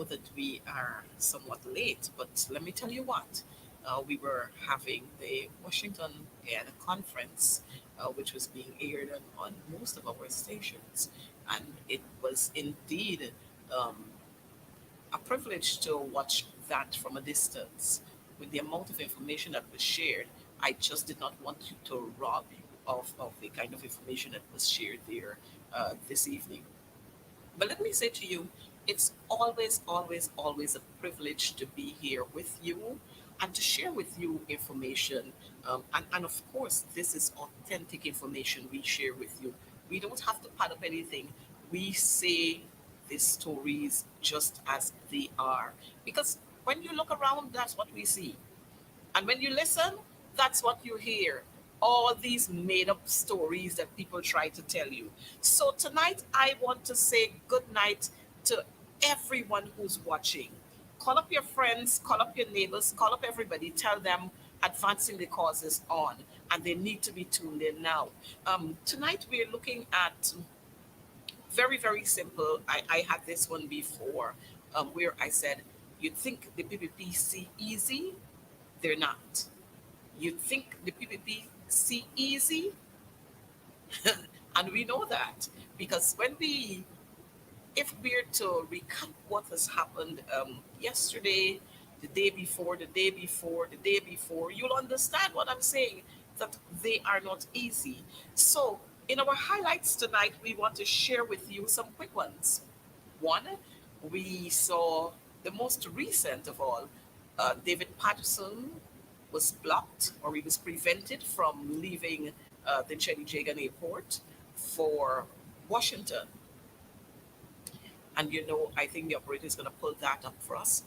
know that we are somewhat late, but let me tell you what. We were having the Washington conference, which was being aired on most of our stations. And it was indeed um, a privilege to watch that from a distance. With the amount of information that was shared, I just did not want to rob you of the kind of information that was shared there this evening. But let me say to you, it's always, always, always a privilege to be here with you and to share with you information. And of course, this is authentic information we share with you. We don't have to pad up anything. We say these stories just as they are. Because when you look around, that's what we see. And when you listen, that's what you hear. All these made up stories that people try to tell you. So tonight, I want to say good night to everyone who's watching. Call up your friends, call up your neighbors, call up everybody. Tell them advancing the cause is on and they need to be tuned in now. Tonight, we're looking at very, very simple. I had this one before where I said, you think the PPPC easy? They're not. You think the PPPC easy? And we know that because if we're to recap what has happened yesterday, the day before, you'll understand what I'm saying, that they are not easy. So, in our highlights tonight, we want to share with you some quick ones. One, we saw the most recent of all, David Patterson was blocked or he was prevented from leaving the Cheney Jagan airport for Washington. And I think the operator is going to pull that up for us.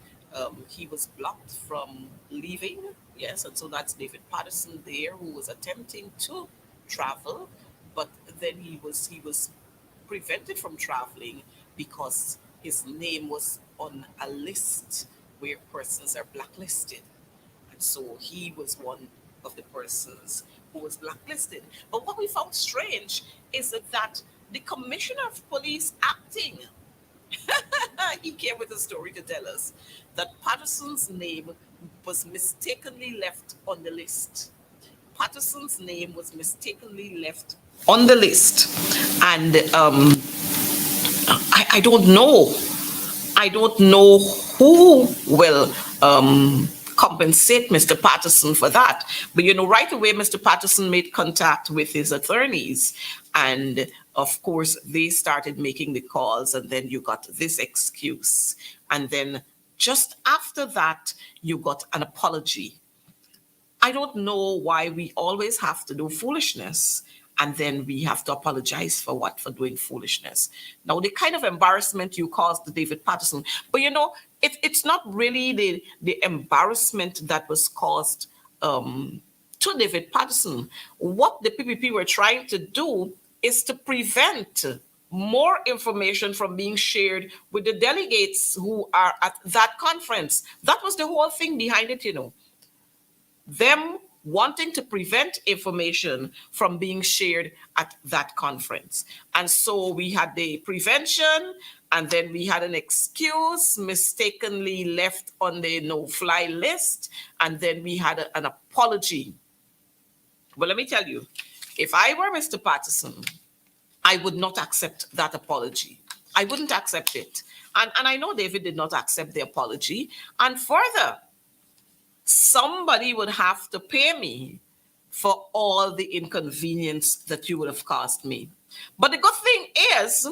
He was blocked from leaving, yes, and so that's David Patterson there who was attempting to travel, but then he was prevented from traveling because his name was on a list where persons are blacklisted. And so he was one of the persons who was blacklisted. But what we found strange is that the commissioner of police acting, he came with a story to tell us that Patterson's name was mistakenly left on the list. Patterson's name was mistakenly left on the list. And I don't know. I don't know who will compensate Mr. Patterson for that. But right away, Mr. Patterson made contact with his attorneys. And of course, they started making the calls. And then you got this excuse. And then just after that, you got an apology. I don't know why we always have to do foolishness and then we have to apologize for what? For doing foolishness. Now, the kind of embarrassment you caused to David Patterson, but it's not really the embarrassment that was caused to David Patterson. What the PPP were trying to do is to prevent more information from being shared with the delegates who are at that conference. That was the whole thing behind it, them wanting to prevent information from being shared at that conference. And so we had the prevention, and then we had an excuse mistakenly left on the no-fly list, and then we had an apology. But let me tell you, if I were Mr. Patterson, I would not accept that apology. I wouldn't accept it. And I know David did not accept the apology. And further, somebody would have to pay me for all the inconvenience that you would have caused me. But the good thing is,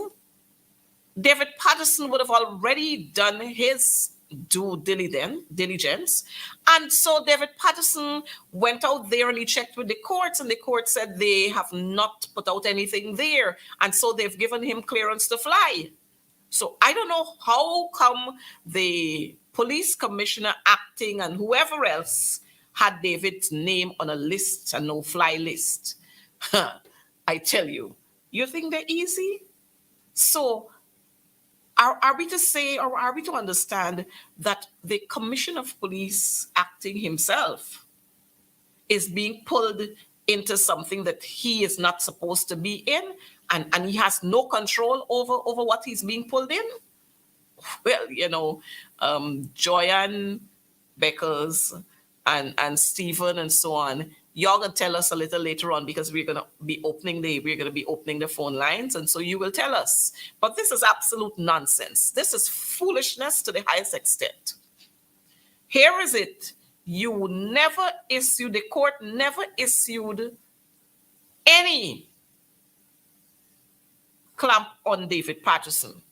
David Patterson would have already done his due diligence. And so David Patterson went out there and he checked with the courts, and the court said they have not put out anything there. And so they've given him clearance to fly. So I don't know how come the police commissioner acting and whoever else had David's name on a list, a no-fly list. I tell you, you think they're easy? So are we to say, or are we to understand that the commissioner of police acting himself is being pulled into something that he is not supposed to be in, and he has no control over what he's being pulled in? well, Joyanne Beckers and Stephen and so on. Y'all gonna tell us a little later on because we're gonna be opening the phone lines, and so you will tell us. But this is absolute nonsense. This is foolishness to the highest extent. Here is it. The court never issued any clamp on David Patterson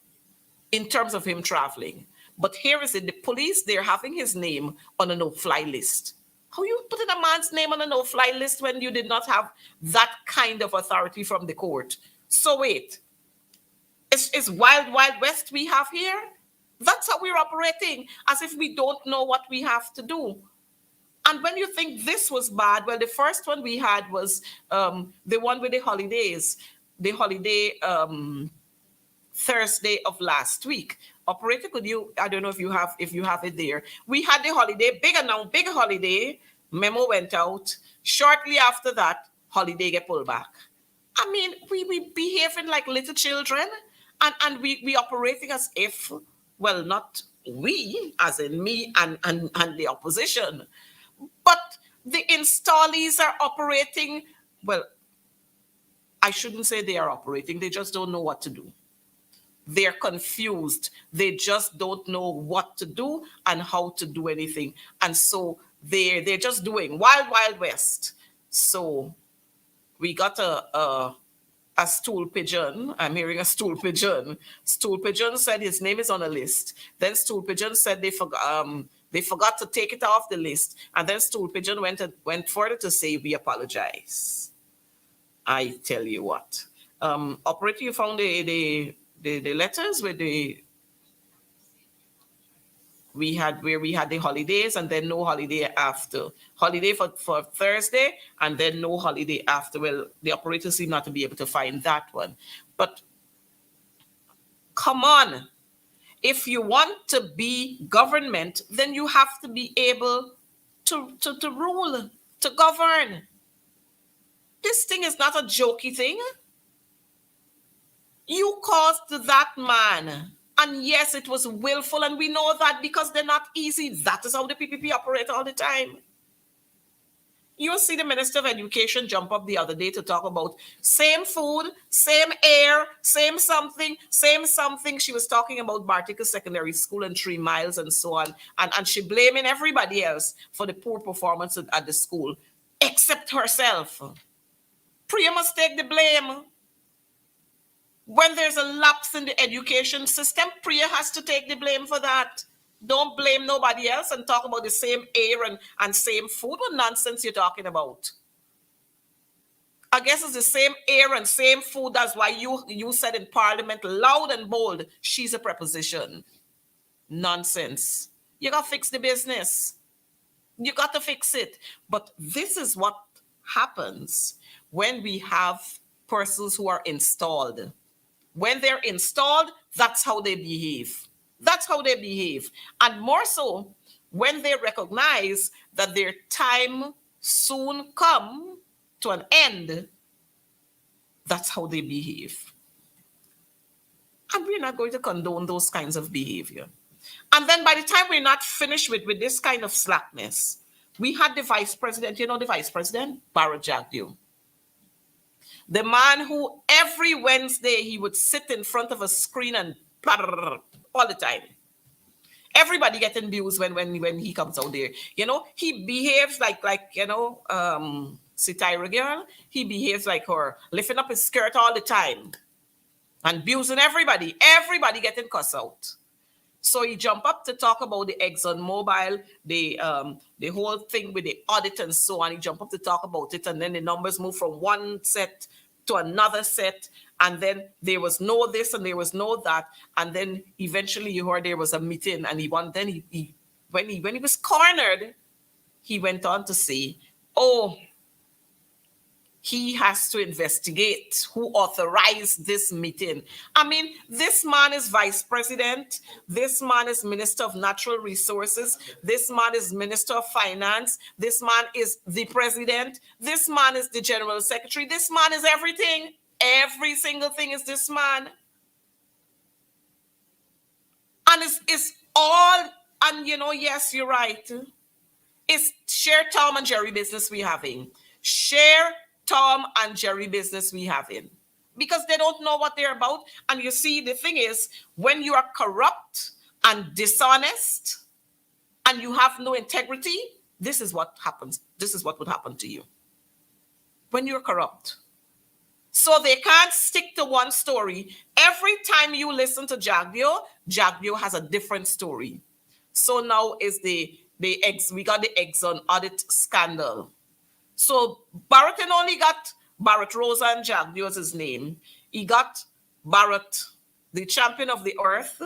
in terms of him traveling. But here is it. The police, they're having his name on a no-fly list. How you putting a man's name on a no-fly list when you did not have that kind of authority from the court? So wait, it's wild, wild west we have here? That's how we're operating, as if we don't know what we have to do. And when you think this was bad, well, the first one we had was the one with the holidays, the holiday Thursday of last week. Operator, could you? I don't know if you have it there. We had the holiday, big holiday. Memo went out. Shortly after that, holiday get pulled back. I mean, we behaving like little children, and we operating as if, well, not we, as in me and the opposition, but the installees are operating. Well, I shouldn't say they are operating. They just don't know what to do. They're confused. They just don't know what to do and how to do anything. And so they're just doing wild, wild west. So we got a stool pigeon. I'm hearing a stool pigeon. Stool pigeon said his name is on a list. Then stool pigeon said they forgot to take it off the list. And then stool pigeon went further to say, we apologize. I tell you what. Operator, you found the letters with we had the holidays and then no holiday after. Holiday for Thursday and then no holiday after. Well, the operators seem not to be able to find that one. But come on. If you want to be government, then you have to be able to rule, to govern. This thing is not a jokey thing. You caused that man. And yes, it was willful, and we know that because they're not easy. That is how the PPP operate all the time. You'll see the Minister of Education jump up the other day to talk about same food, same air, same something. She was talking about Bartica Secondary School and 3 Miles and so on. And she blaming everybody else for the poor performance at the school, except herself. Priya must take the blame. When there's a lapse in the education system, Priya has to take the blame for that. Don't blame nobody else and talk about the same air and same food. What nonsense you're talking about? I guess it's the same air and same food. That's why you said in Parliament loud and bold, she's a preposition. Nonsense. You got to fix the business. You got to fix it. But this is what happens when we have persons who are installed. When they're installed, that's how they behave. That's how they behave. And more so, when they recognize that their time soon come to an end, that's how they behave. And we're not going to condone those kinds of behavior. And then by the time we're not finished with this kind of slackness, we had the vice president, the vice president, Barra Jagdew. The man who every Wednesday he would sit in front of a screen and all the time. Everybody getting views when he comes out there. He behaves like Sitira girl. He behaves like her, lifting up his skirt all the time and abusing everybody. Everybody getting cussed out. So he jumped up to talk about the Exxon Mobil, the whole thing with the audit and so on. He jumped up to talk about it, and then the numbers moved from one set to another set, and then there was no this and there was no that, and then eventually you heard there was a meeting, and when he was cornered, he went on to say, "Oh, he has to investigate who authorized this meeting." I mean, this man is vice president. This man is minister of natural resources. This man is minister of finance. This man is the president. This man is the general secretary. This man is everything. Every single thing is this man. And it's all, and yes, you're right. It's share Tom and Jerry business we having. Share Tom and Jerry business we having. Because they don't know what they're about. And you see, the thing is, when you are corrupt and dishonest and you have no integrity, this is what happens. This is what would happen to you when you're corrupt. So they can't stick to one story. Every time you listen to Jagdio has a different story. So now is we got the Exxon audit scandal. So Barrett only got Barrett Rosa and Jagdio as his name. He got Barrett, the champion of the earth,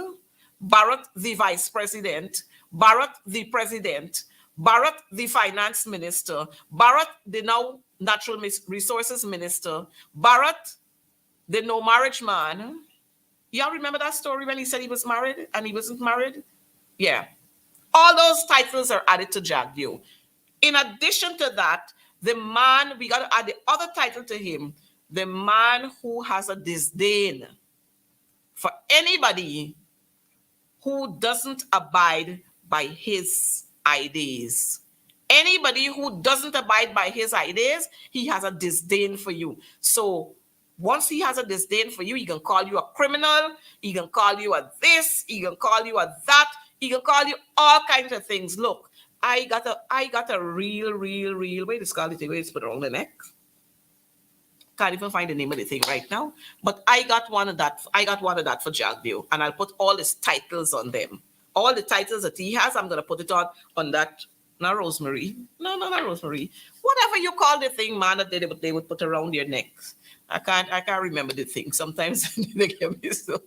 Barrett, the vice president, Barrett, the president, Barrett, the finance minister, Barrett, the now natural resources minister, Barrett, the no marriage man. Y'all remember that story when he said he was married and he wasn't married? Yeah. All those titles are added to Jagdio. In addition to that, the man, we got to add the other title to him, the man who has a disdain for anybody who doesn't abide by his ideas. Anybody who doesn't abide by his ideas, he has a disdain for you. So once he has a disdain for you, he can call you a criminal, he can call you a this, he can call you a that, he can call you all kinds of things. Look, I got a real, wait, it's called it, wait, it's put it on the neck. Can't even find the name of the thing right now. But I got one of that for Jagdio, and I'll put all his titles on them. All the titles that he has, I'm gonna put it on that. Not Rosemary. No, not Rosemary. Whatever you call the thing, man, that they would put around your neck. I can't remember the thing. Sometimes they give me so.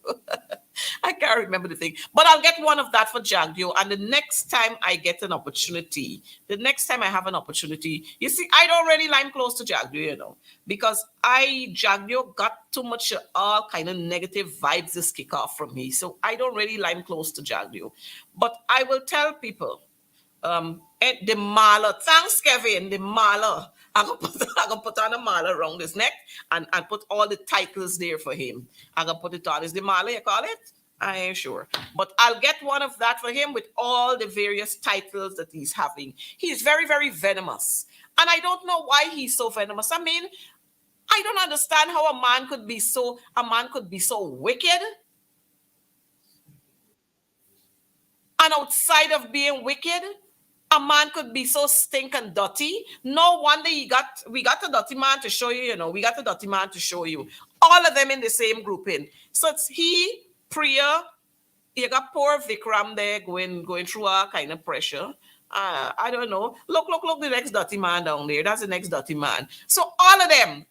I can't remember the thing. But I'll get one of that for Jagdio. And the next time I get an opportunity, the next time I have an opportunity, you see, I don't really line close to Jagdio, because Jagdio got too much all kind of negative vibes this kick off from me. So I don't really line close to Jagdio. But I will tell people, the mala, thanks Kevin, the mala. I'm gonna put on a mala around his neck and put all the titles there for him. I'm gonna put it on. Is the mala you call it? I ain't sure. But I'll get one of that for him with all the various titles that he's having. He's very, very venomous. And I don't know why he's so venomous. I mean, I don't understand how a man could be so wicked. And outside of being wicked, a man could be so stink and dirty. No wonder we got a dirty man to show you, we got a dirty man to show you. All of them in the same grouping. So it's he, Priya, you got poor Vikram there going through a kind of pressure. I don't know. Look, the next dirty man down there. That's the next dirty man. So all of them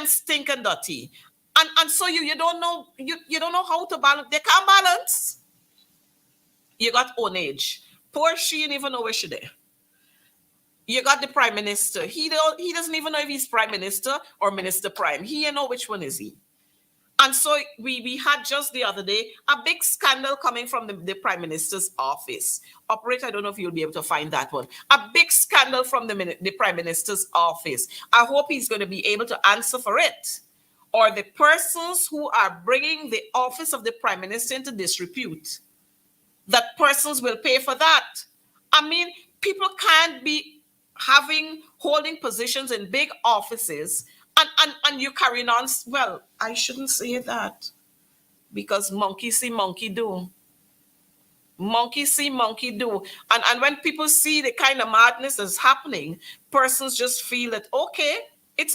stink and dirty. And so you don't know, you don't know how to balance. They can't balance. You got Onage. Poor she didn't even know where she there. You got the prime minister. He doesn't even know if he's prime minister or minister prime. He don't know which one is he. And so we had just the other day a big scandal coming from the prime minister's office. Operator, I don't know if you'll be able to find that one. A big scandal from the prime minister's office. I hope he's going to be able to answer for it. Or the persons who are bringing the office of the prime minister into disrepute. That persons will pay for that. I mean, people can't be holding positions in big offices and you carrying on. Well, I shouldn't say that because monkey see, monkey do. Monkey see, monkey do. And when people see the kind of madness that's happening, persons just feel that, okay. It's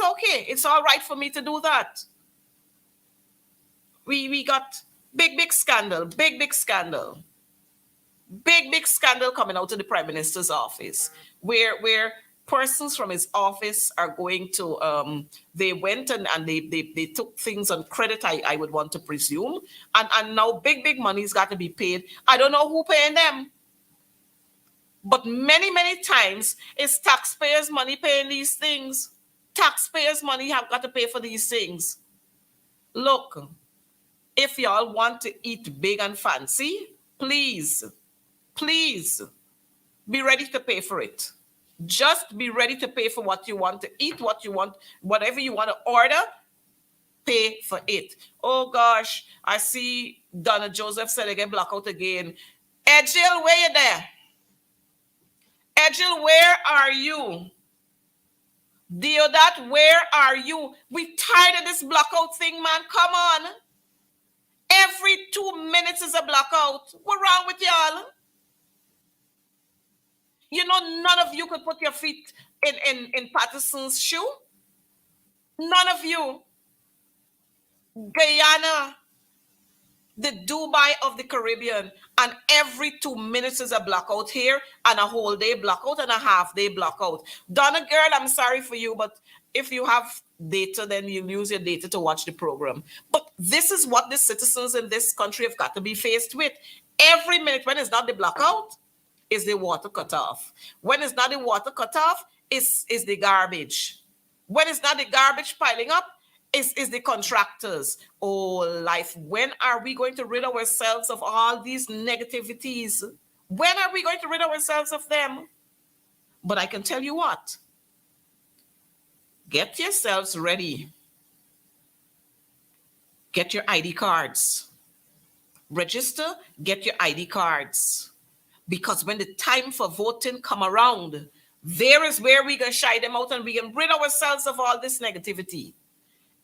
all right for me to do that. We got big scandal. Big scandal coming out of the prime minister's office where persons from his office are going to they went and they took things on credit, I would want to presume, and now big money's got to be paid. I don't know who paying them, but many times it's taxpayers' money paying these things. Taxpayers' money have got to pay for these things. Look, if y'all want to eat big and fancy, please be ready to pay for it. Just be ready to pay for what you want to eat, what you want, whatever you want to order. pay for it. Oh gosh, I see Donna Joseph said again, blackout again. Edgil, where you there? Edgil, where are you? Deodat, where are you? We tired of this blackout thing, man. Come on. Every 2 minutes is a blackout. What wrong with y'all? You know, none of you could put your feet in Patterson's shoe. None of you. Guyana, the Dubai of the Caribbean, and every 2 minutes is a blackout here, and a whole day blackout, and a half day blackout. Donna, girl, I'm sorry for you, but if you have data, then you use your data to watch the program. But this is what the citizens in this country have got to be faced with. Every minute, when it's not the blackout, is the water cut off. When it's not the water cut off, is the garbage. When it's not the garbage piling up, is the contractors. Oh, life, when are we going to rid ourselves of all these negativities? When are we going to rid ourselves of them? But I can tell you what, get yourselves ready. Get your ID cards. Register, get your ID cards. Because when the time for voting come around, there is where we can shy them out and we can rid ourselves of all this negativity.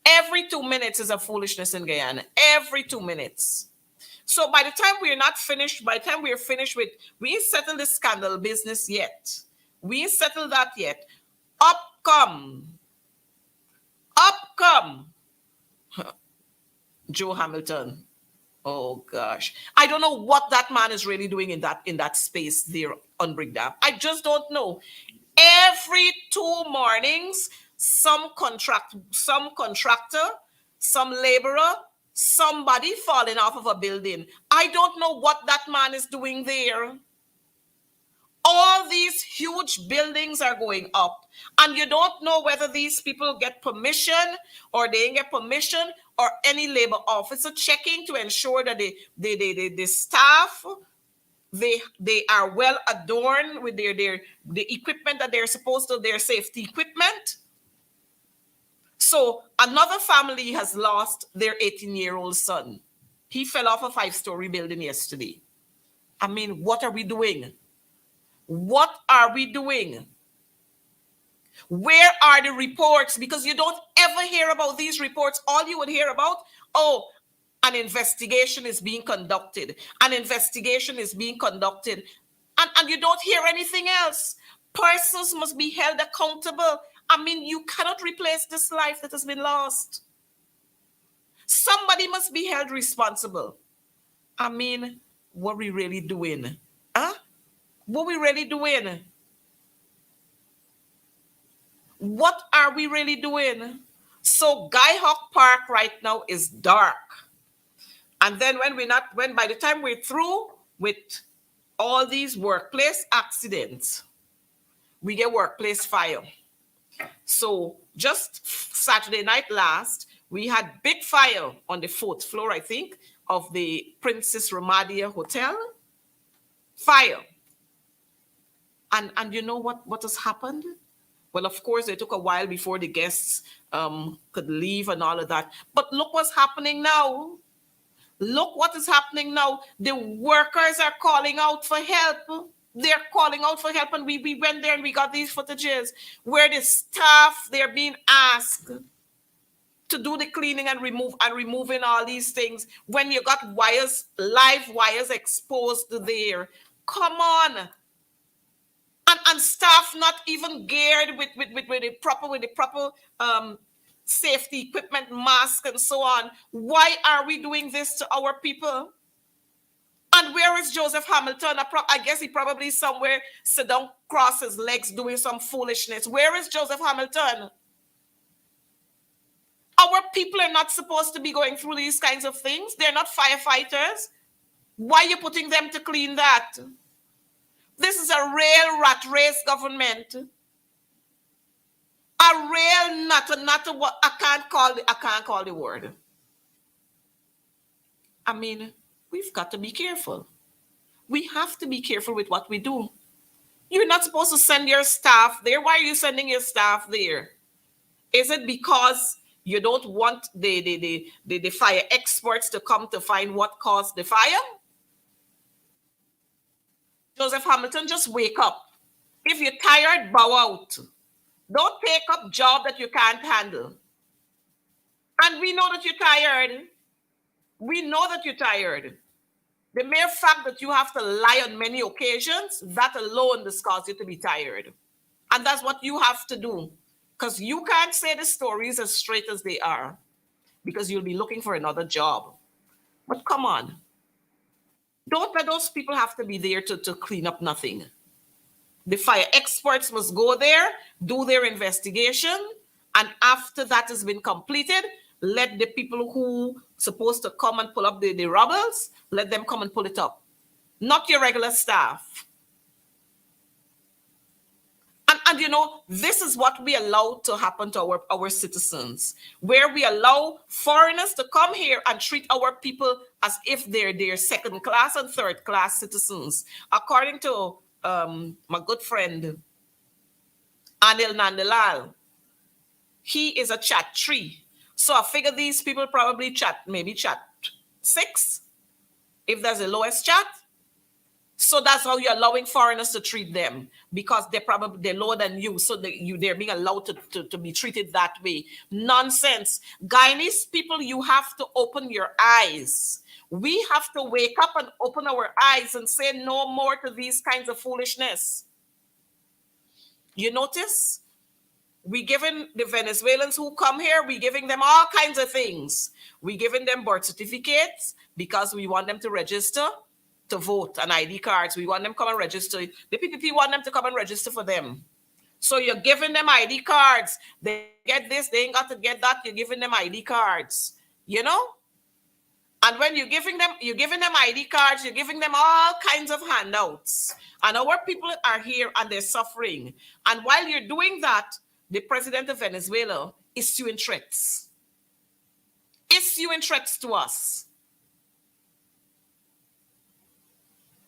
Every 2 minutes is a foolishness in Guyana. Every 2 minutes. So by the time we're not finished, by the time we're finished with, we ain't settled the scandal business yet. We ain't settled that yet. Up come Joe Hamilton. Oh gosh. I don't know what that man is really doing in that space there on Brickdam. I just don't know. Every 2 mornings, some contractor, some laborer, somebody falling off of a building. I don't know what that man is doing there. All these huge buildings are going up, and you don't know whether these people get permission or they ain't get permission, or any labor officer checking to ensure that the staff, they are well adorned with the equipment that they're supposed to, their safety equipment. So another family has lost their 18-year-old son. He fell off a 5-story building yesterday. I mean, what are we doing? What are we doing? Where are the reports? Because you don't ever hear about these reports. All you would hear about, oh, an investigation is being conducted. An investigation is being conducted. And you don't hear anything else. Persons must be held accountable. I mean, you cannot replace this life that has been lost. Somebody must be held responsible. I mean, what are we really doing? Huh? What are we really doing? What are we really doing? So Guy Hawk Park right now is dark. And then when by the time we're through with all these workplace accidents, we get workplace fire. So just Saturday night last, we had big fire on the 4th floor, I think, of the Princess Ramadia Hotel. Fire. And you know what has happened? Well, of course, it took a while before the guests could leave and all of that. But look what's happening now. Look what is happening now. The workers are calling out for help. They're calling out for help. And we went there and we got these footages where the staff, they're being asked to do the cleaning and removing all these things. When you got wires, live wires exposed there. Come on. And staff not even geared with the proper safety equipment, mask, and so on. Why are we doing this to our people? And where is Joseph Hamilton? I guess he probably somewhere sit down, cross his legs, doing some foolishness. Where is Joseph Hamilton? Our people are not supposed to be going through these kinds of things. They're not firefighters. Why are you putting them to clean that? This is a real rat race government. A real not what I can't call the word. I mean, we've got to be careful. We have to be careful with what we do. You're not supposed to send your staff there. Why are you sending your staff there? Is it because You don't want the fire experts to come to find what caused the fire? Joseph Hamilton, just wake up. If you're tired, bow out. Don't take up job that you can't handle. And we know that you're tired. We know that you're tired. The mere fact that you have to lie on many occasions, that alone just causes you to be tired. And that's what you have to do. Because you can't say the stories as straight as they are, because you'll be looking for another job. But come on. Don't let those people have to be there to clean up nothing. The fire experts must go there, do their investigation, and after that has been completed, let the people who supposed to come and pull up the rubbles, let them come and pull it up. Not your regular staff. And you know, this is what we allow to happen to our citizens, where we allow foreigners to come here and treat our people as if they're second class and third class citizens. According to my good friend Anil Nandalal, he is a chat 3. So I figure these people probably maybe chat 6, if there's the lowest chat. So that's how you're allowing foreigners to treat them, because they're lower than you. So they're being allowed to be treated that way. Nonsense. Guyanese people, you have to open your eyes. We have to wake up and open our eyes and say no more to these kinds of foolishness. You notice? We giving the Venezuelans who come here, we giving them all kinds of things. We giving them birth certificates because we want them to register to vote, and ID cards. We want them to come and register. The PPP want them to come and register for them. So you're giving them ID cards. They get this, they ain't got to get that. You're giving them ID cards, you know? And when you're giving them ID cards, you're giving them all kinds of handouts. And our people are here and they're suffering. And while you're doing that, the president of Venezuela is issuing threats. Issuing threats to us.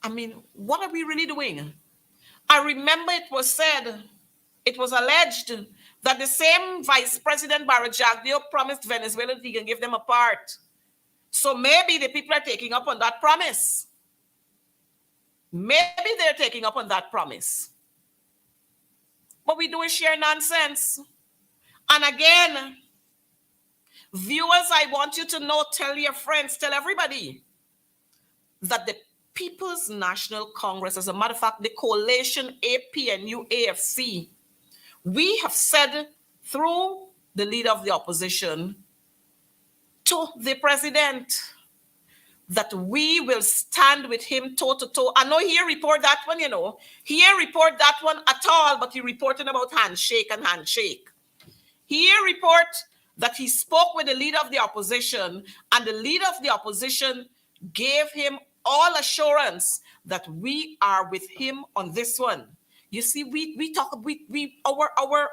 I mean, what are we really doing? I remember it was alleged that the same Vice President Barajagdio promised Venezuela that he can give them a part. So maybe the people are taking up on that promise. Maybe they're taking up on that promise. What we do is share nonsense. And again, viewers, I want you to know, tell your friends, tell everybody that the People's National Congress, as a matter of fact, the coalition APNU AFC, we have said through the leader of the opposition to the president that we will stand with him toe to toe. I know he report that one, you know. He ain't report that one at all, but he reporting about handshake. He report that he spoke with the leader of the opposition, and the leader of the opposition gave him all assurance that we are with him on this one. You see, our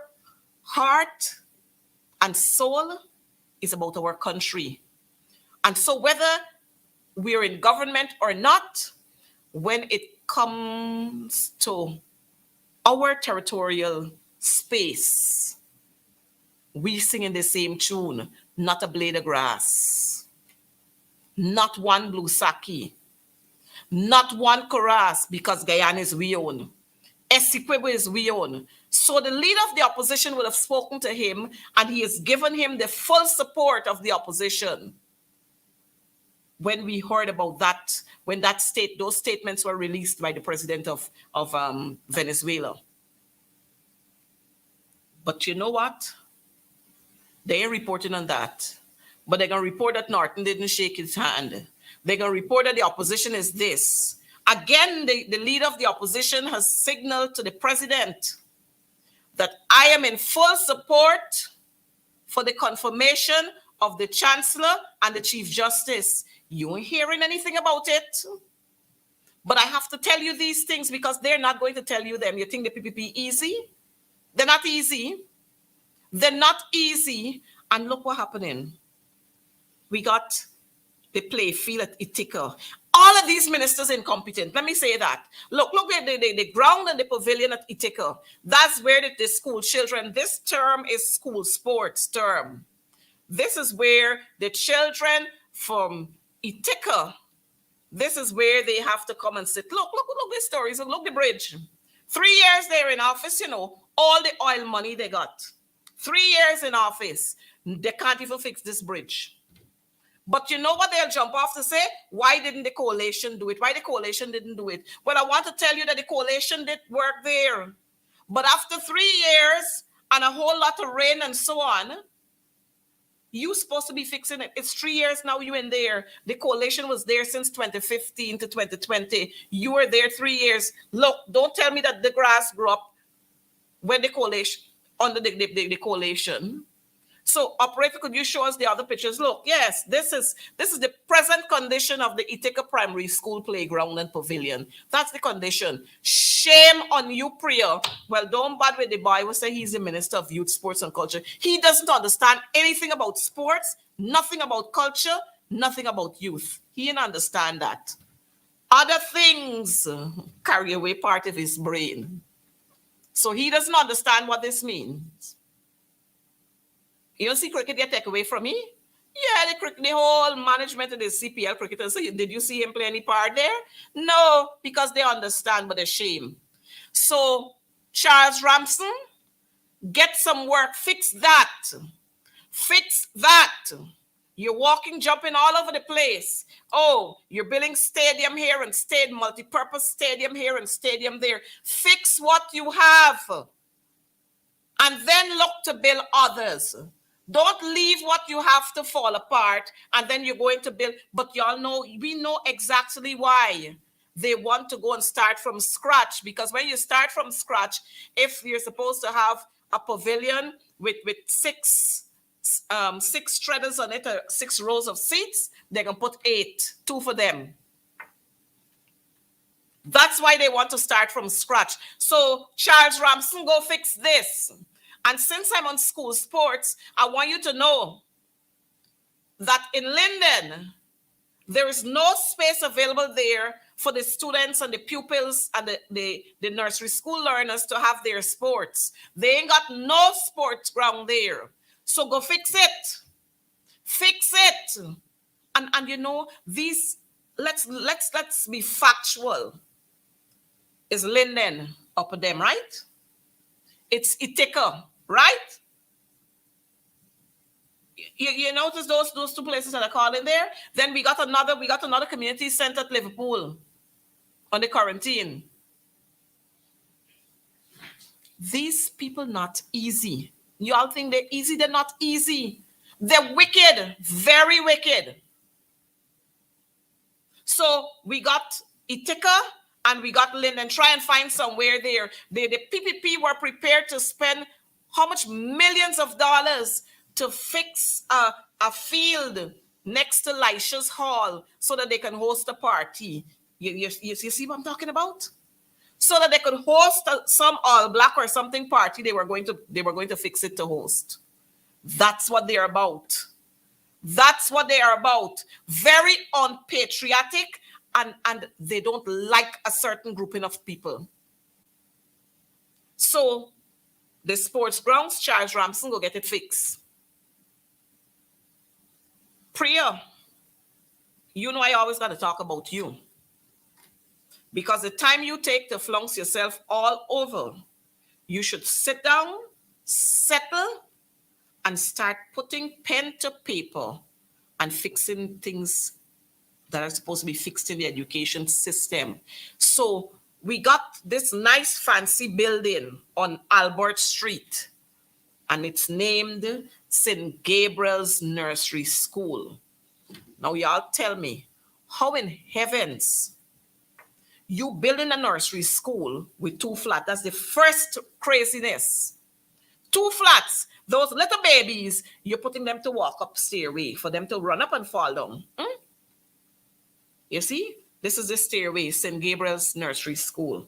heart and soul is about our country. And so whether we're in government or not, when it comes to our territorial space, we sing in the same tune, not a blade of grass, not one blue saki, not one Coras, because Guyana is we own. Essequibo is we own. So the leader of the opposition would have spoken to him, and he has given him the full support of the opposition. When we heard about that, when those statements were released by the president of Venezuela. But you know what? They ain't reporting on that. But they're going to report that Norton didn't shake his hand. They're going to report that the opposition is this. Again, the leader of the opposition has signaled to the president that I am in full support for the confirmation of the chancellor and the chief justice. You ain't hearing anything about it. But I have to tell you these things because they're not going to tell you them. You think the PPP easy? They're not easy. They're not easy. And look what's happening. We got the play field at Ithaca. All of these ministers incompetent. Let me say that. Look at the ground and the pavilion at Ithaca. That's where the school children, this term is school sports term. This is where the children from Ithaca, this is where they have to come and sit. Look these stories. Look the bridge. 3 years they're in office, all the oil money they got. 3 years in office. They can't even fix this bridge. But you know what they'll jump off to say? Why didn't the coalition do it? Why the coalition didn't do it? Well, I want to tell you that the coalition did work there. But after 3 years and a whole lot of rain and so on, you're supposed to be fixing it. It's 3 years now you're in there. The coalition was there since 2015 to 2020. You were there 3 years. Look, don't tell me that the grass grew up when the coalition, under the coalition. So, operator, could you show us the other pictures? Look, yes, this is the present condition of the Ithaca Primary School playground and pavilion. That's the condition. Shame on you, Priya. Well, don't bad with the boy who say he's the Minister of Youth, Sports and Culture. He doesn't understand anything about sports, nothing about culture, nothing about youth. He didn't understand that. Other things carry away part of his brain. So he doesn't understand what this means. You don't see cricket get taken away from me? Yeah, the whole management of the CPL cricketers. So did you see him play any part there? No, because they understand, but they're shame. So Charles Ramson, get some work. Fix that. Fix that. You're walking, jumping all over the place. Oh, you're building stadium here and multi-purpose stadium here and stadium there. Fix what you have. And then look to build others. Don't leave what you have to fall apart and then you're going to build. But y'all know, we know exactly why they want to go and start from scratch. Because when you start from scratch, if you're supposed to have a pavilion with six treaders on it, 6 rows of seats, they can put 8, 2 for them. That's why they want to start from scratch. So Charles Ramson, go fix this. And since I'm on school sports, I want you to know that in Linden, there is no space available there for the students and the pupils and the nursery school learners to have their sports. They ain't got no sports ground there. So go fix it. Fix it. And you know, these, let's be factual. Is Linden up at them, right? It's Ithaca, right? You notice those 2 places that are called in there? Then we got another community center at Liverpool on the quarantine. These people not easy. Y'all think they're easy? They're not easy. They're wicked, very wicked. So we got Ithaca and we got Linden. Try and find somewhere there. The PPP were prepared to spend how much millions of dollars to fix a field next to Lisha's Hall so that they can host a party. You see what I'm talking about? So that they could host some All Black or something party. They were going to fix it to host. That's what they're about. That's what they are about. Very unpatriotic, and they don't like a certain grouping of people. So the sports grounds, Charles Ramson, go get it fixed. Priya, you know I always got to talk about you. Because the time you take to flounce yourself all over, you should sit down, settle, and start putting pen to paper and fixing things that are supposed to be fixed in the education system. So we got this nice fancy building on Albert Street, and it's named St. Gabriel's Nursery School. Now y'all tell me, how in heavens you building a nursery school with 2 flats? That's the first craziness. 2 flats. Those little babies, you're putting them to walk up stairway for them to run up and fall down. You see? This is the stairway, St. Gabriel's Nursery School.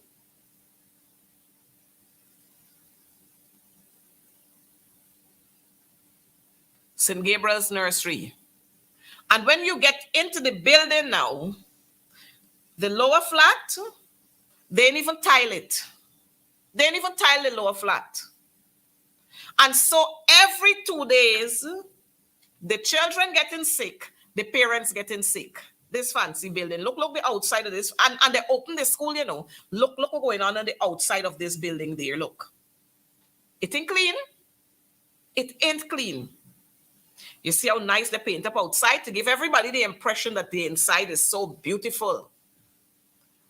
St. Gabriel's Nursery. And when you get into the building now, the lower flat, they ain't even tile it. They ain't even tile the lower flat. And so every 2 days, The children getting sick, the parents getting sick. This fancy building. Look the outside of this. And they open the school, you know. Look what's going on the outside of this building there. Look. It ain't clean. It ain't clean. You see how nice they paint up outside to give everybody the impression that the inside is so beautiful.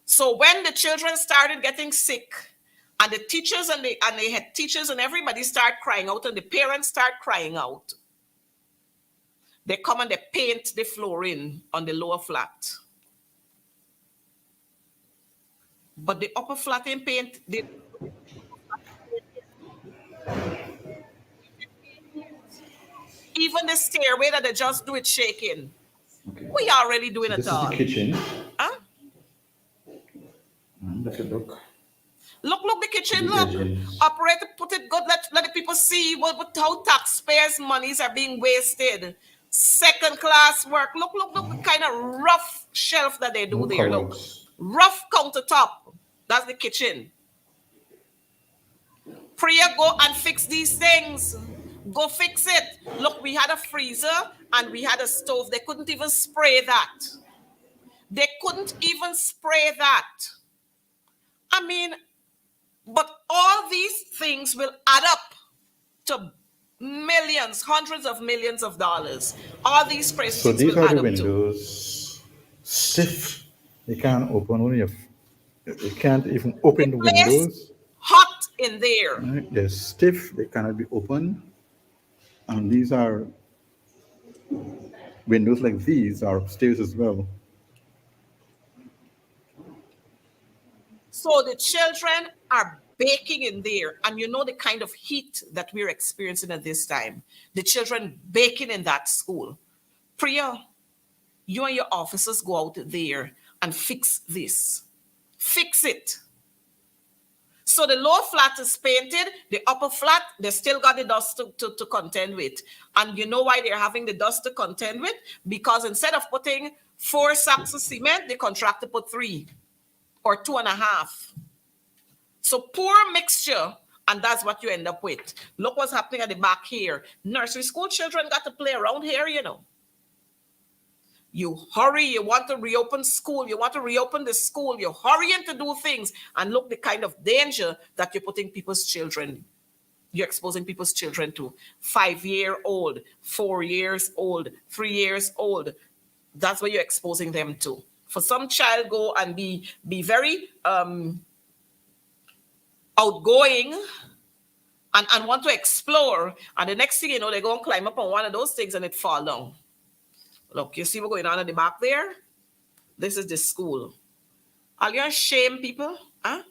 So when the children started getting sick, and the teachers and the head teachers and everybody start crying out, and the parents start crying out, they come and they paint the flooring on the lower flat. But the upper flat ain't paint. Even the stairway that they just do it shaking. Okay. We are really doing So it this is all. the kitchen. Huh? Look at look. Look the kitchen. The Look, legends. operator, put it good. Let the people see how taxpayers' monies are being wasted. Second class work. Look the kind of rough shelf that they do No there. Look, cupboards. rough countertop. That's the kitchen. Priya, go and fix these things. Go fix it. Look, we had a freezer and we had a stove. They couldn't even spray that. They couldn't even spray that. I mean, but all these things will add up to millions, hundreds of millions of dollars. All these crazy So things these will are add the up to. windows. Stiff. You can't open only if you can't even The open the place windows. hot in there. Right? They're stiff. They cannot be opened. And these are windows like these are upstairs as well. So the children are baking in there. And you know the kind of heat that we're experiencing at this time. The children baking in that school. Priya, you and your officers go out there and fix this. Fix it. So the lower flat is painted, the upper flat, they still got the dust to contend with. And you know why they're having the dust to contend with? Because instead of putting 4 sacks of cement, the contractor put 3 or 2.5. So poor mixture, and that's what you end up with. Look what's happening at the back here. Nursery school children got to play around here, you know. You hurry, you want to reopen school, you want to reopen the school, you're hurrying to do things, and look the kind of danger that you're putting people's children, you're exposing people's children to. 5-year-old, 4 years old, 3 years old. That's what you're exposing them to. For some child go and be very outgoing and want to explore, and the next thing you know, they go and climb up on one of those things and it fall down. Look, you see what's going on at the back there? This is the school. Are you ashamed, people? Huh?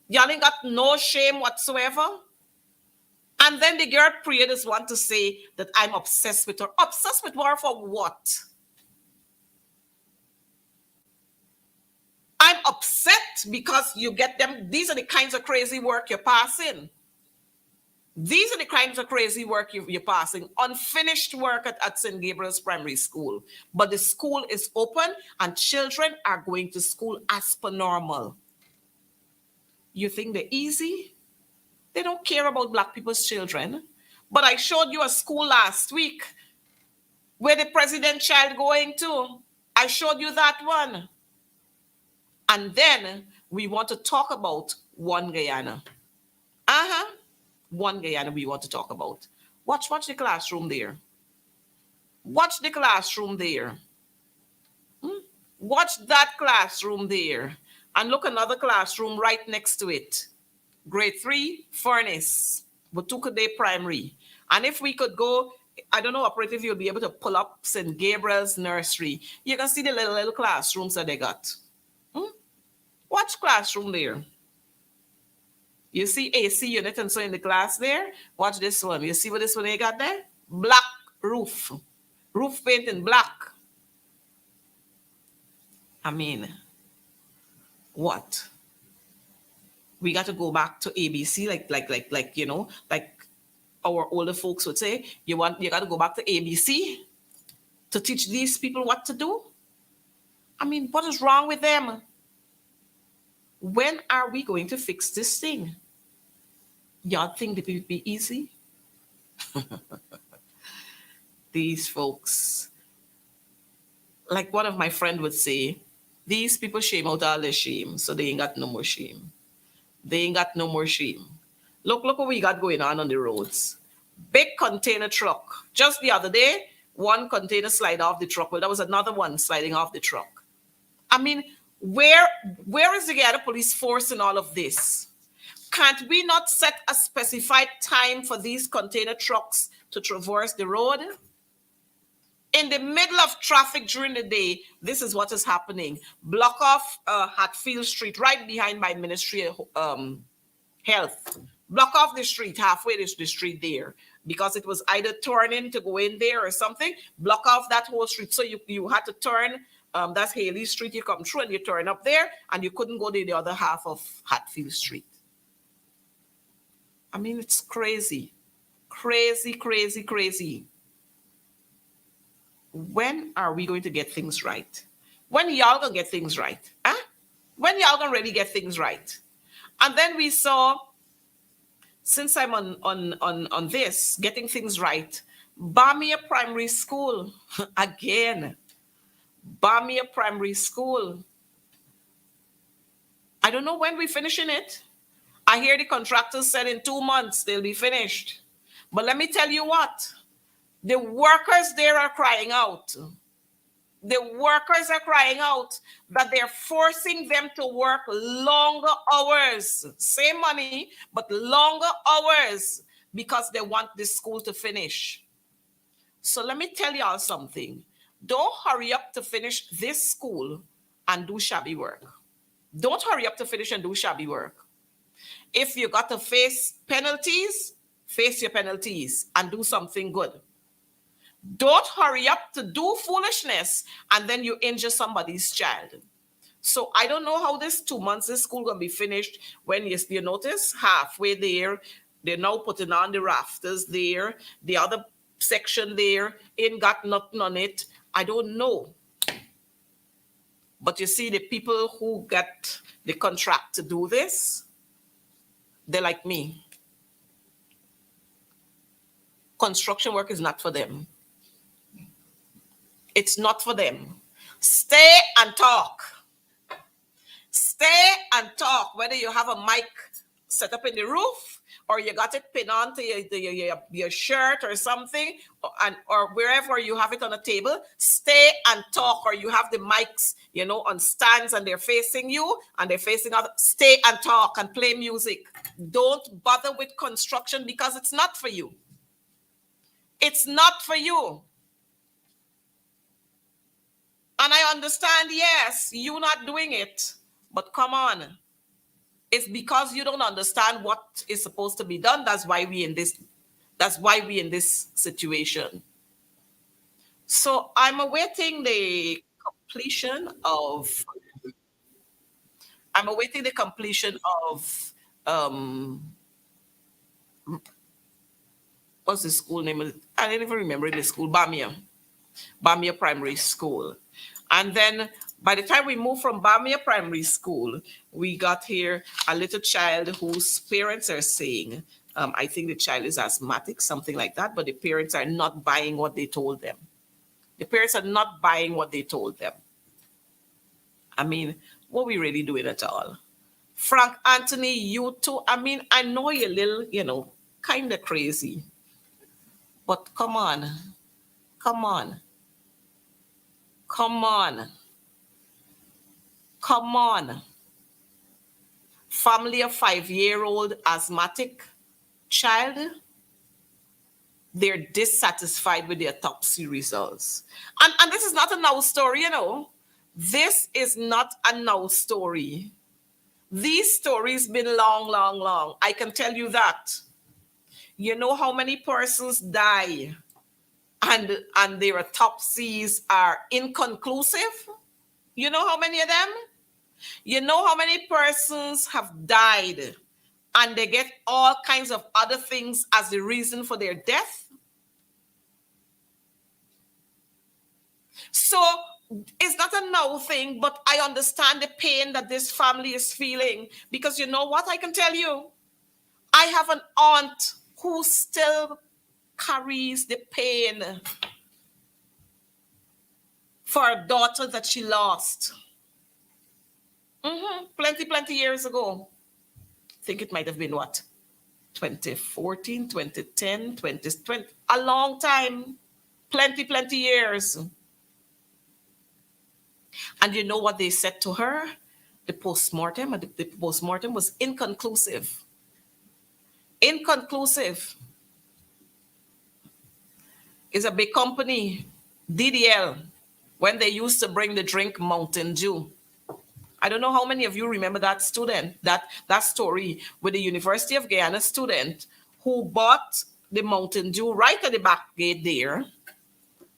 Y'all ain't got no shame whatsoever. And then the girl creators want to say that I'm obsessed with her. Obsessed with her for what? I'm upset because you get them. These are the kinds of crazy work you're passing. These are the kinds of crazy work you're passing. Unfinished work at St. Gabriel's Primary School. But the school is open and children are going to school as per normal. You think they're easy? They don't care about Black people's children. But I showed you a school last week where the president child going to. I showed you that one. And then we want to talk about One Guyana. One Guyana we want to talk about. Watch the classroom there. Watch the classroom there. Watch that classroom there. And look another classroom right next to it. Grade 3, furnace. Butuka Day Primary. And if we could go, I don't know, operative, you'll be able to pull up St. Gabriel's Nursery. You can see the little classrooms that they got. Watch classroom there. You see AC unit and so in the class there. Watch this one. You see what this one they got there? Black roof. Roof paint in black. I mean, what? We got to go back to ABC, like you know, like our older folks would say. You got to go back to ABC to teach these people what to do. I mean, what is wrong with them? When are we going to fix this thing? Y'all think it will be easy? these folks, like one of my friend would say, these people shame out all their shame, so they ain't got no more shame. They ain't got no more shame. Look what we got going on the roads. Big container truck. Just the other day, one container slide off the truck. Well, there was another one sliding off the truck. I mean, where where is the other police force in all of this? Can't we not set a specified time for these container trucks to traverse the road? In the middle of traffic during the day, this is what is happening. Block off Hatfield Street, right behind my Ministry of Health. Block off the street, halfway the street there, because it was either turning to go in there or something. Block off that whole street. So you had to turn, that's Haley Street, you come through and you turn up there, and you couldn't go to the other half of Hatfield Street. I mean, it's crazy. Crazy, crazy, crazy. When are we going to get things right? When y'all gonna get things right? Huh? When y'all gonna really get things right? And then we saw, since I'm on this, getting things right, Bamia Primary School, again, Bamia Primary School. I don't know when we're finishing it. I hear the contractors said in 2 months they'll be finished. But let me tell you what, the workers there are crying out. The workers are crying out that they're forcing them to work longer hours. Same money, but longer hours because they want this school to finish. So let me tell y'all something. Don't hurry up to finish this school and do shabby work. Don't hurry up to finish and do shabby work. If you got to face penalties, face your penalties and do something good. Don't hurry up to do foolishness and then you injure somebody's child. So I don't know how this 2 months, this school gonna be finished when you notice halfway there, they're now putting on the rafters there, the other section there ain't got nothing on it. I don't know. But you see, the people who get the contract to do this, they're like me. Construction work is not for them. It's not for them. Stay and talk. Stay and talk. Whether you have a mic set up in the roof or you got it pinned onto your shirt or something, or wherever you have it on a table, stay and talk. Or you have the mics, on stands and they're facing you and they're facing other. Stay and talk and play music. Don't bother with construction because it's not for you. It's not for you. And I understand, yes, you're not doing it, but come on. It's because you don't understand what is supposed to be done. That's why we in this situation. So I'm awaiting the completion of what's the school name? I don't even remember the school, Bamia Primary School. And then by the time we moved from Bamia Primary School, we got here a little child whose parents are saying, I think the child is asthmatic, something like that, but the parents are not buying what they told them. The parents are not buying what they told them. I mean, what are we really doing at all? Frank Anthony, you too. I mean, I know you're a little, kind of crazy. But come on. Come on. Come on. Come on. Family of 5-year-old asthmatic child, they're dissatisfied with their autopsy results. And this is not a now story, This is not a now story. These stories been long, long, long. I can tell you that. You know how many persons die and their autopsies are inconclusive? You know how many of them? You know how many persons have died and they get all kinds of other things as the reason for their death? So it's not a now thing, but I understand the pain that this family is feeling, because you know what I can tell you? I have an aunt who still carries the pain for a daughter that she lost. Plenty years ago. I think it might have been what? 2014, 2010, 2020. A long time. Plenty years. And you know what they said to her? The postmortem, the postmortem was inconclusive. Inconclusive. Is a big company, DDL, when they used to bring the drink Mountain Dew. I don't know how many of you remember that student, that story with the University of Guyana student who bought the Mountain Dew right at the back gate there,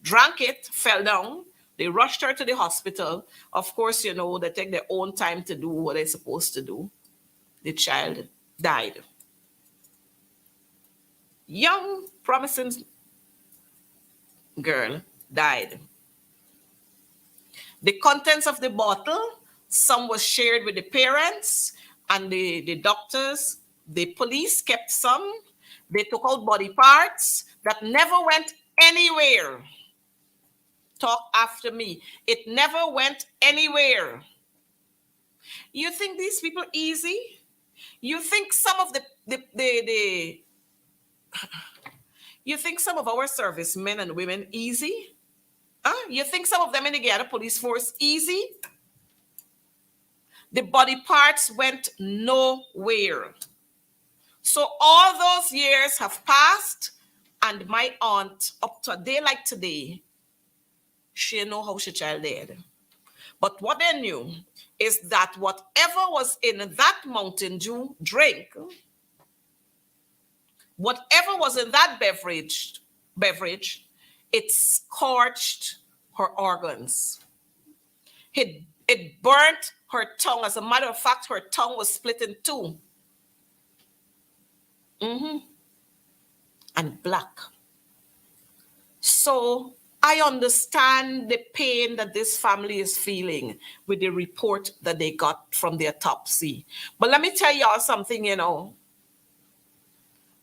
drank it, fell down. They rushed her to the hospital. Of course, you know, they take their own time to do what they're supposed to do. The child died. Young, promising girl died. The contents of the bottle, some was shared with the parents and the doctors. The police kept some. They took out body parts that never went anywhere. Talk after me. It never went anywhere. You think these people easy? You think some of you think some of our servicemen and women easy? Huh? You think some of them in the Guyana police force easy? The body parts went nowhere. So all those years have passed, and my aunt, up to a day like today, she know how she child dead. But what they knew is that whatever was in that Mountain Dew drink, whatever was in that beverage, it scorched her organs. It burnt her tongue. As a matter of fact, her tongue was split in two. And black. So I understand the pain that this family is feeling with the report that they got from the autopsy. But let me tell y'all something, you know.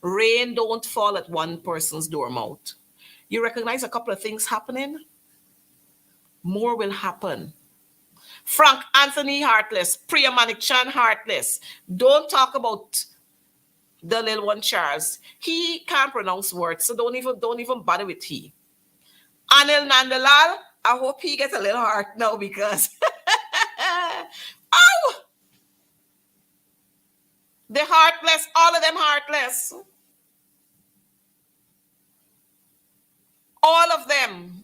Rain don't fall at one person's doormouth. You recognize a couple of things happening? More will happen. Frank Anthony Heartless, Priya Manikchan Heartless. Don't talk about the little one Charles. He can't pronounce words, so don't even bother with he. Anil Nandalal, I hope he gets a little heart now because oh, the heartless, all of them heartless. All of them.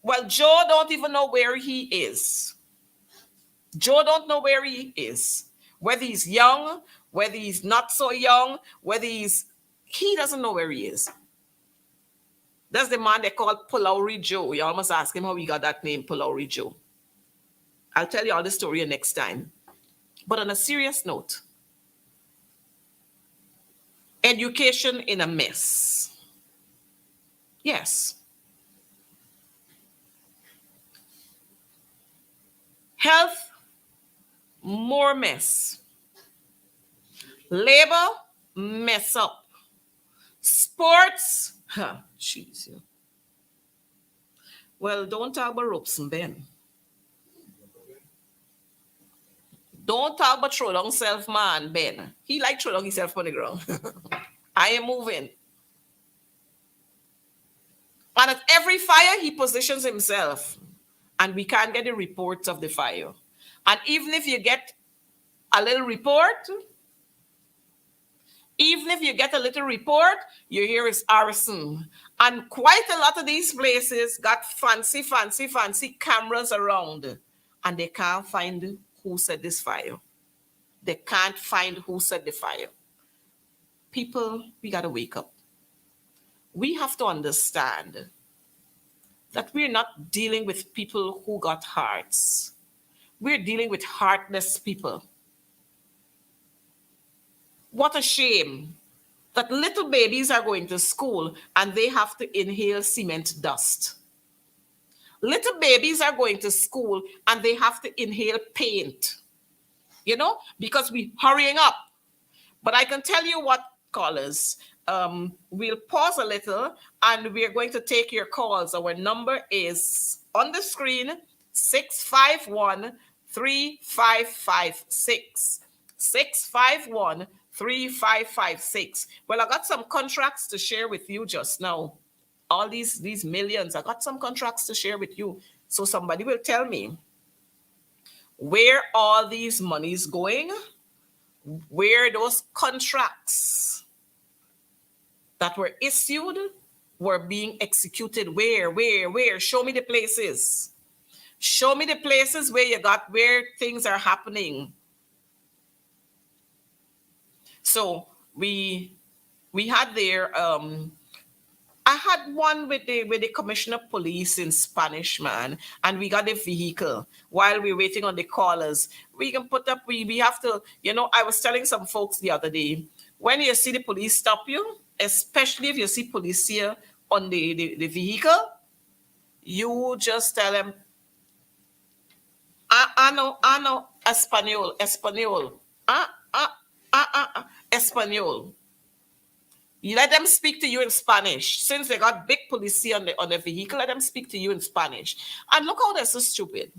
Well, Joe don't even know where he is. Joe don't know where he is. Whether he's young, whether he's not so young, whether he doesn't know where he is. That's the man they call Pulauri Joe. You almost ask him how he got that name, Pulauri Joe. I'll tell you all the story next time. But on a serious note, education in a mess. Yes. Health, more mess. Labor, mess up. Sports, jeez. Well, don't talk about ropes and Ben. Don't talk about throw down self, man, Ben. He like throw down himself on the ground. I am moving. And at every fire, he positions himself. And we can't get the reports of the fire. And even if you get a little report, you hear it's arson. And quite a lot of these places got fancy cameras around. And they can't find who set this fire. They can't find who set the fire. People, we got to wake up. We have to understand that we're not dealing with people who got hearts. We're dealing with heartless people. What a shame that little babies are going to school and they have to inhale cement dust. Little babies are going to school and they have to inhale paint, because we're hurrying up. But I can tell you what, callers, we'll pause a little and we're going to take your calls. Our number is on the screen, 651 3556. 651 3556. Well, I got some contracts to share with you just now. All these millions, I got some contracts to share with you. So somebody will tell me where all these monies going, where those contracts that were issued were being executed. Where? Show me the places. Show me the places where things are happening. So we had there, I had one with the commissioner of police in Spanish, man, and we got a vehicle while we're waiting on the callers. We can put up, we have to, I was telling some folks the other day, when you see the police stop you, especially if you see police here on the vehicle, you just tell them, I know, Espanol, Espanol. You let them speak to you in Spanish. Since they got big police on the vehicle, let them speak to you in Spanish. And look how they're so stupid.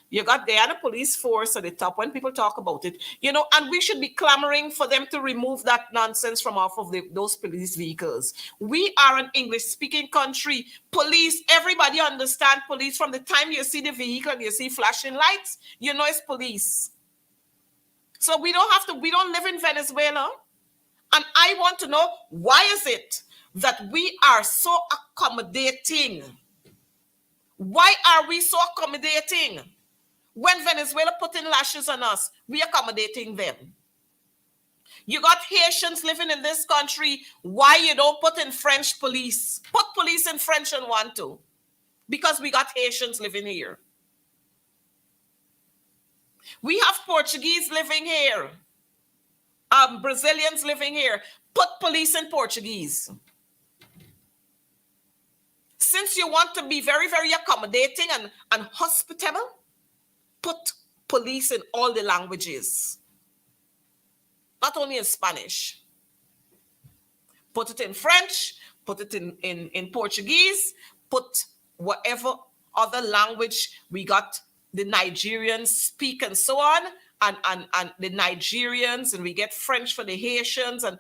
You got the police force at the top when people talk about it, and we should be clamoring for them to remove that nonsense from off of those police vehicles. We are an English-speaking country. Police, everybody understand police. From the time you see the vehicle and you see flashing lights, it's police. So we don't live in Venezuela. And I want to know, why is it that we are so accommodating? Why are we so accommodating? When Venezuela put in lashes on us, we accommodating them. You got Haitians living in this country. Why you don't put in French police? Put police in French and want to. Because we got Haitians living here. We have Portuguese living here. Brazilians living here. Put police in Portuguese. Since you want to be very, very accommodating and hospitable, put police in all the languages. Not only in Spanish. Put it in French, put it in Portuguese, put whatever other language we got the Nigerians speak and so on, and the Nigerians, and we get French for the Haitians and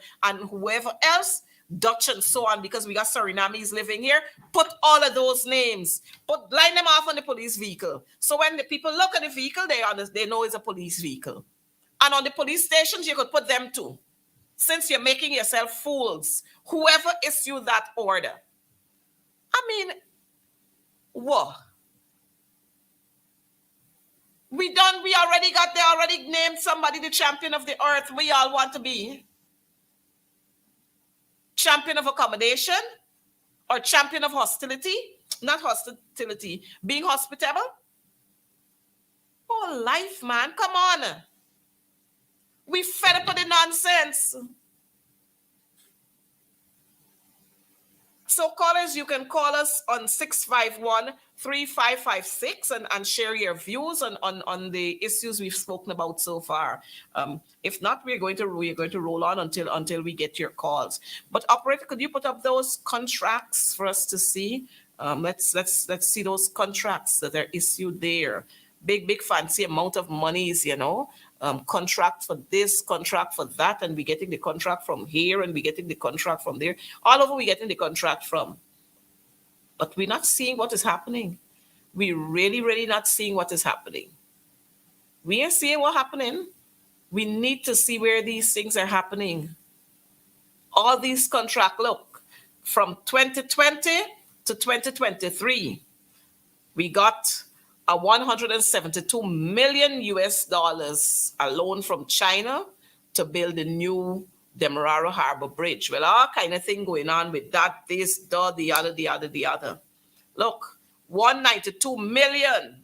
whoever else, Dutch and so on, because we got Surinamis living here. Put all of those names. Line them off on the police vehicle. So when the people look at the vehicle, they know it's a police vehicle. And on the police stations, you could put them too. Since you're making yourself fools, whoever issued that order. I mean, what? They already named somebody the champion of the earth. We all want to be champion of accommodation or champion of hostility. Not hostility, being hospitable. Oh, life, man, come on. We fed up with the nonsense. So callers, you can call us on 651-3556 and share your views on the issues we've spoken about so far. If not, we're going to roll on until we get your calls. But operator, could you put up those contracts for us to see? Let's see those contracts that are issued there. Big fancy amount of monies, contract for this, contract for that, and we're getting the contract from here, and we're getting the contract from there. All over we're getting the contract from. But we're not seeing what is happening. We're really, really not seeing what is happening. We are seeing what's happening. We need to see where these things are happening. All these contracts, look, from 2020 to 2023, we got a 172 million US dollars alone from China to build the new Demerara Harbor Bridge. Well, all kind of thing going on with that, this, the other. Look, 192 million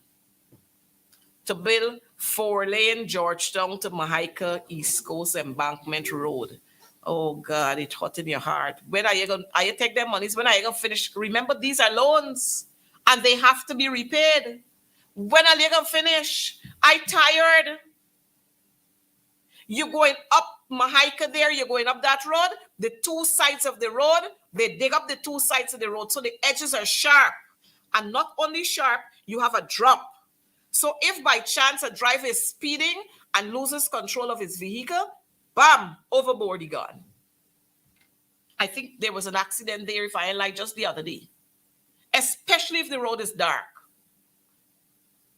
to build 4-lane Georgetown to Mahaica East Coast Embankment Road. Oh God, it's hot in your heart. When are you take them monies? When are you gonna finish? Remember, these are loans and they have to be repaid. When are you gonna finish? I tired. You going up Mahika there, you're going up that road, the two sides of the road, they dig up the two sides of the road so the edges are sharp. And not only sharp, you have a drop. So if by chance a driver is speeding and loses control of his vehicle, bam, overboard he gone. I think there was an accident there, if I ain't like, just the other day. Especially if the road is dark.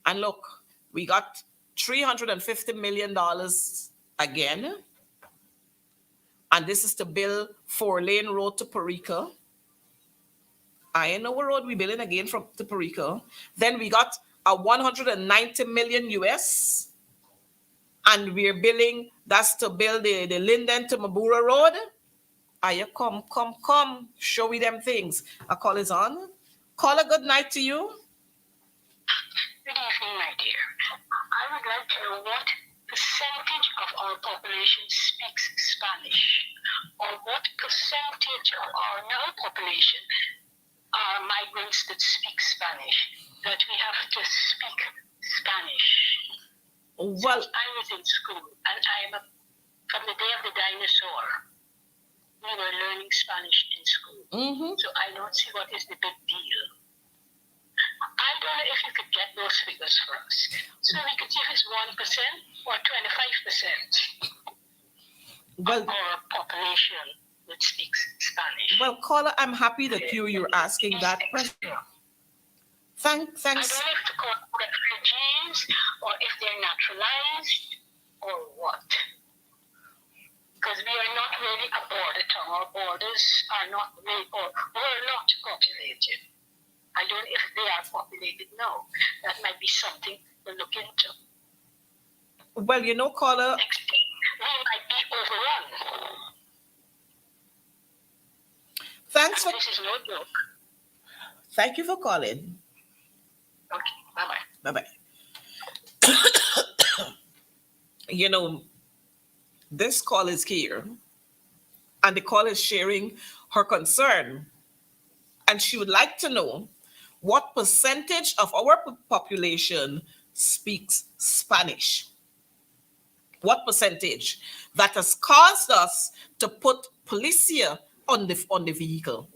And look, we got $350 million again. And this is to build 4-lane road to Perica. I ain't know what road we building again from to Perica. Then we got a 190 million US. And we're building, that's to build the Linden to Mabura Road. You come. Show me them things. A call is on. Call a good night to you. Good evening, my dear. I would like to know what percentage of our population speaks Spanish, or what percentage of our non-population are migrants that speak Spanish, that we have to speak Spanish. Well, since I was in school, and from the day of the dinosaur, we were learning Spanish in school. So I don't see what is the big deal. I don't know if you could get those figures for us. So we could see if it's 1% or 25% of our population that speaks Spanish. Well, caller, I'm happy that you're asking that question. Thanks. I don't know if to call them refugees or if they're naturalized or what. Because we are not really a border town. Our borders are not really, or we're not populated. I don't know if they are populated now. That might be something to look into. Well, caller. We might be overrun. Thanks for. This is no joke. Thank you for calling. Okay, bye-bye. Bye-bye. This call is here, and the call is sharing her concern, and she would like to know what percentage of our population speaks Spanish. What percentage? That has caused us to put policia on the vehicle.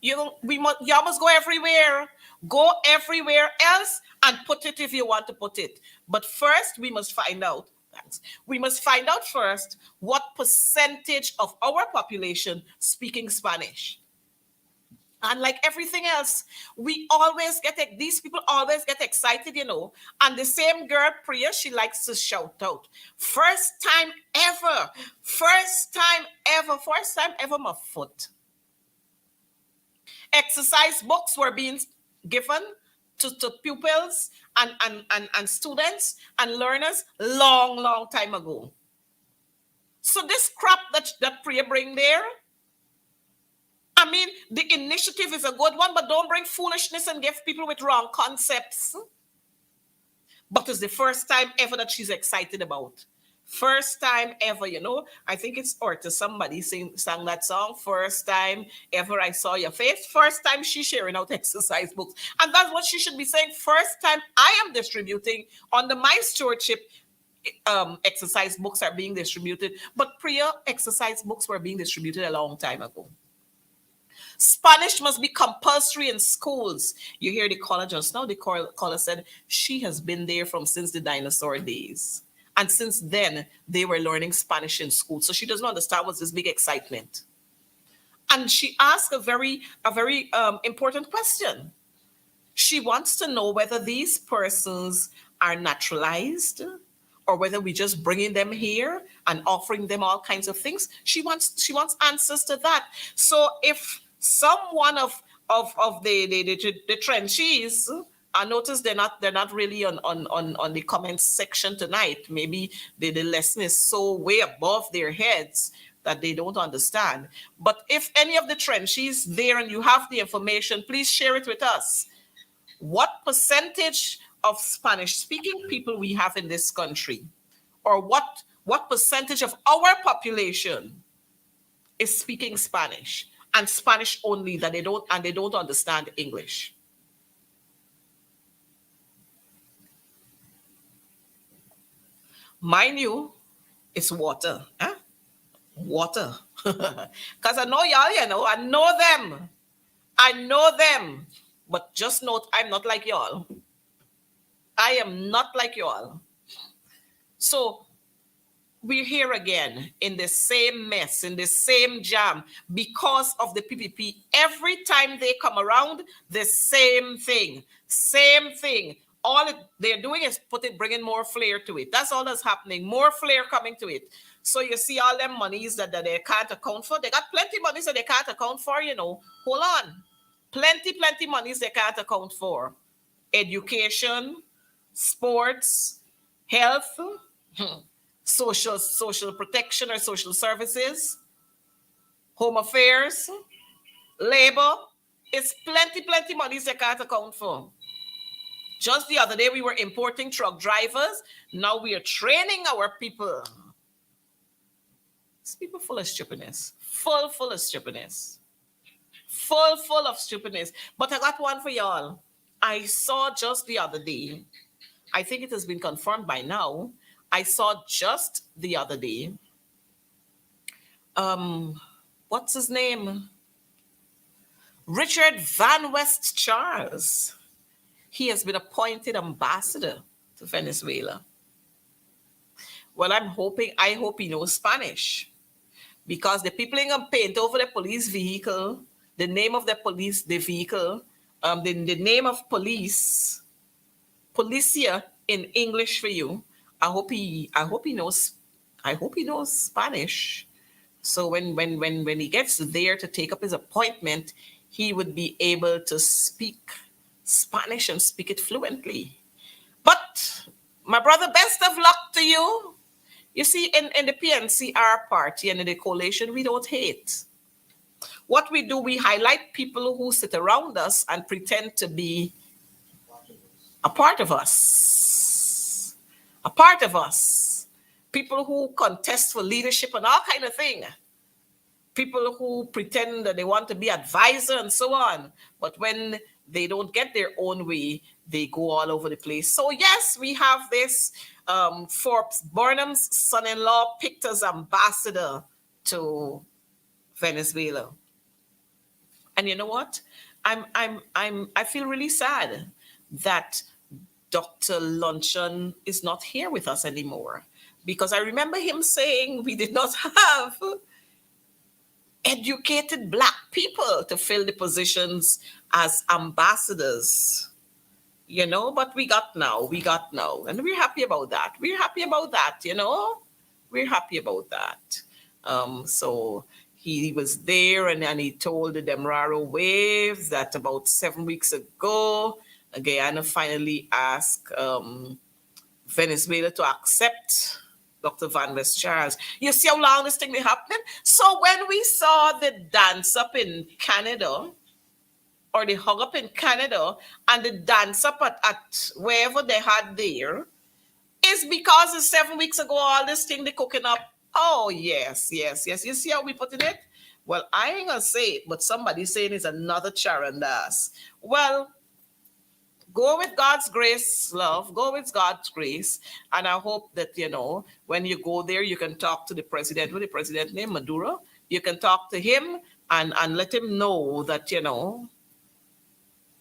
You must go everywhere. Go everywhere else and put it if you want to put it. But first, we must find out. We must find out first what percentage of our population speaking Spanish. And like everything else, these people always get excited, And the same girl, Priya, she likes to shout out. First time ever, my foot. Exercise books were being given to pupils and students and learners long time ago. So this crap that Priya bring there, I mean, the initiative is a good one, but don't bring foolishness and give people with wrong concepts. But it's the first time ever that she's excited about. First time ever, I think it's Orta, somebody sang that song, first time ever I saw your face. First time she's sharing out exercise books. And that's what she should be saying. First time I am distributing under my stewardship, exercise books are being distributed. But Priya, exercise books were being distributed a long time ago. Spanish must be compulsory in schools. You hear the caller just now, the caller said she has been there since the dinosaur days. And since then, they were learning Spanish in school. So she doesn't understand what's this big excitement. And she asked a very important question. She wants to know whether these persons are naturalized or whether we just bringing them here and offering them all kinds of things. She wants answers to that. So if someone of the trenches, I noticed they're not really on the comments section tonight. Maybe the lesson is so way above their heads that they don't understand. But if any of the trenches there and you have the information, please share it with us. What percentage of Spanish-speaking people we have in this country? Or what percentage of our population is speaking Spanish? And Spanish only, that they don't understand English. Mind you, It's water. Huh? Water. Because I know y'all, I know them. I know them. But just note, I'm not like y'all. I am not like y'all. So we're here again in the same mess, in the same jam because of the PPP. Every time they come around, the same thing, same thing. All they're doing is bringing more flair to it. That's all that's happening. More flair coming to it. So you see all them monies that they can't account for. They got plenty money that they can't account for. Hold on, plenty monies they can't account for. Education, sports, health. Social protection or social services, home affairs, labor. It's plenty monies they can't account for. Just the other day, we were importing truck drivers. Now we are training our people. These people full of stupidness. Full of stupidness. Full of stupidness. But I got one for y'all. I saw just the other day. I think it has been confirmed by now. I saw just the other day. What's his name? Richard Van West Charles. He has been appointed ambassador to Venezuela. Well, I hope he knows Spanish. Because the people ain't gonna paint over the police vehicle, the name of the vehicle, the name of policia in English for you. I hope he knows Spanish. So when he gets there to take up his appointment, he would be able to speak Spanish and speak it fluently. But my brother, best of luck to you. You see, in the PNCR party and in the coalition, we don't hate. What we do, we highlight people who sit around us and pretend to be a part of us. A part of us. People who contest for leadership and all kind of thing. People who pretend that they want to be advisor and so on. But when they don't get their own way, they go all over the place. So yes, we have this Forbes Burnham's son-in-law picked as ambassador to Venezuela. And you know what? I feel really sad that Dr. Luncheon is not here with us anymore. Because I remember him saying we did not have educated Black people to fill the positions as ambassadors. But we got now. And we're happy about that. We're happy about that. So he was there and he told the Demerara Waves that about 7 weeks ago, Guyana finally asked Venezuela to accept Dr. Van West Charles. You see how long this thing been happening? So when we saw the dance up in Canada, or the hug up in Canada, and the dance up at wherever they had there, is because it's 7 weeks ago, all this thing they cooking up. Oh, yes. You see how we put it? Well, I ain't gonna say it, but somebody saying it's another charandas. Well, go with God's grace, love. Go with God's grace. And I hope that, when you go there, you can talk to the president, with the president named Maduro. You can talk to him and let him know that,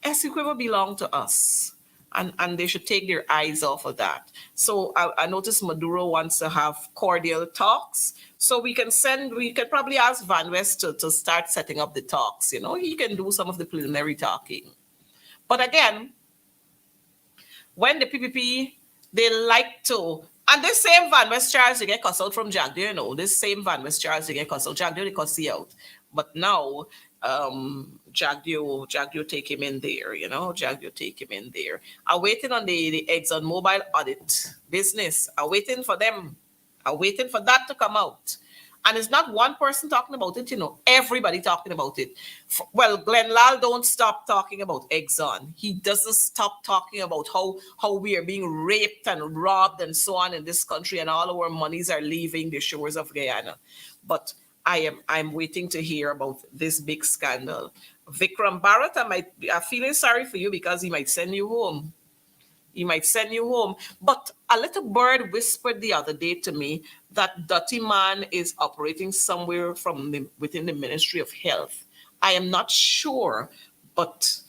Essequibo belong to us. And they should take their eyes off of that. So I noticed Maduro wants to have cordial talks. So we can probably ask Van West to start setting up the talks. He can do some of the preliminary talking. But again, when the PPP, they like to, and this same Van West Charles, they get cussed out from Jagdio, this same Van West Charles, they get cussed out. Jagdio, they cuss you out. But now, Jagdio take him in there, Jagdio take him in there. I'm waiting on the Exxon Mobil audit business. I'm waiting for them. I'm waiting for that to come out. And it's not one person talking about it, everybody talking about it. Well, Glenn Lal don't stop talking about Exxon. He doesn't stop talking about how we are being raped and robbed and so on in this country, and all our monies are leaving the shores of Guyana. But I'm waiting to hear about this big scandal. Vikram Bharat, I'm feeling sorry for you because he might send you home. He might send you home. But a little bird whispered the other day to me that Dirty Man is operating somewhere within the Ministry of Health. I am not sure, but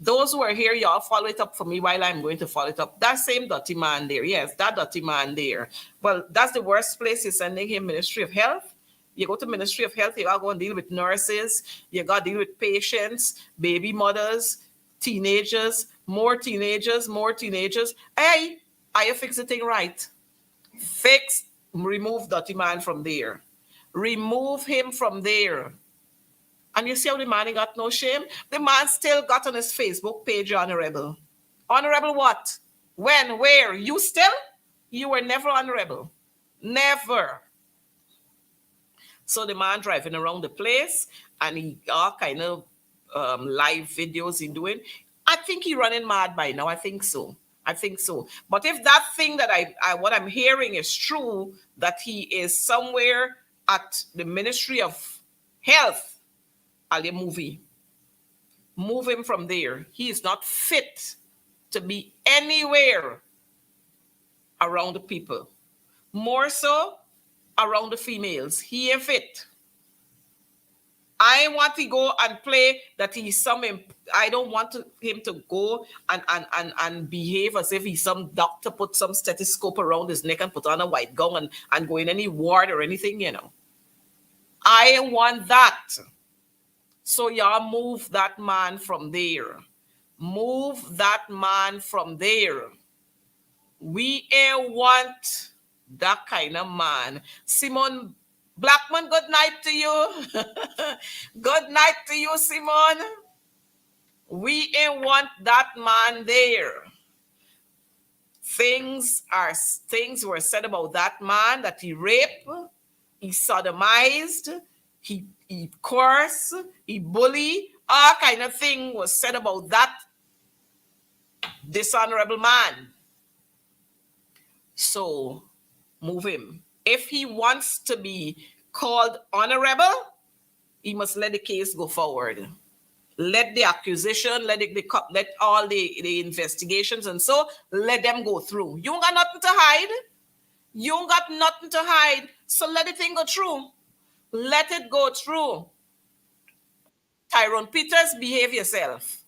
those who are here, y'all follow it up for me while I'm going to follow it up. That same Dirty Man there, yes, that Dirty Man there. Well, that's the worst place you're sending him, Ministry of Health. You go to Ministry of Health, you got to go and deal with nurses, you got to deal with patients, baby mothers, teenagers, more teenagers, more teenagers. Hey, I fix the thing right. Remove Dirty Man from there. Remove him from there. And you see how the man ain't got no shame? The man still got on his Facebook page, honorable. Honorable what? When? Where? You still? You were never honorable. Never. So the man driving around the place and he all kind of live videos he doing. I think he running mad by now. I think so. I think so. But if that thing that what I'm hearing is true, that he is somewhere at the Ministry of Health, I'll move him from there. He is not fit to be anywhere around the people. More so around the females. He ain't fit. I want to go and play that he's I don't want him to go and behave as if he's some doctor, put some stethoscope around his neck and put on a white gown and go in any ward or anything, I want that. So y'all move that man from there. Move that man from there. We ain't want that kind of man. Simon Blackman, good night to you. Good night to you, Simon. We ain't want that man there. Things were said about that man, that he raped, he sodomized, he cursed, he bullied, all kind of thing was said about that dishonorable man. So move him. If he wants to be called honorable, he must let the case go forward. Let the accusation, let all the investigations and so let them go through. You ain't got nothing to hide. You ain't got nothing to hide. So let the thing go through. Let it go through. Tyrone Peters, behave yourself.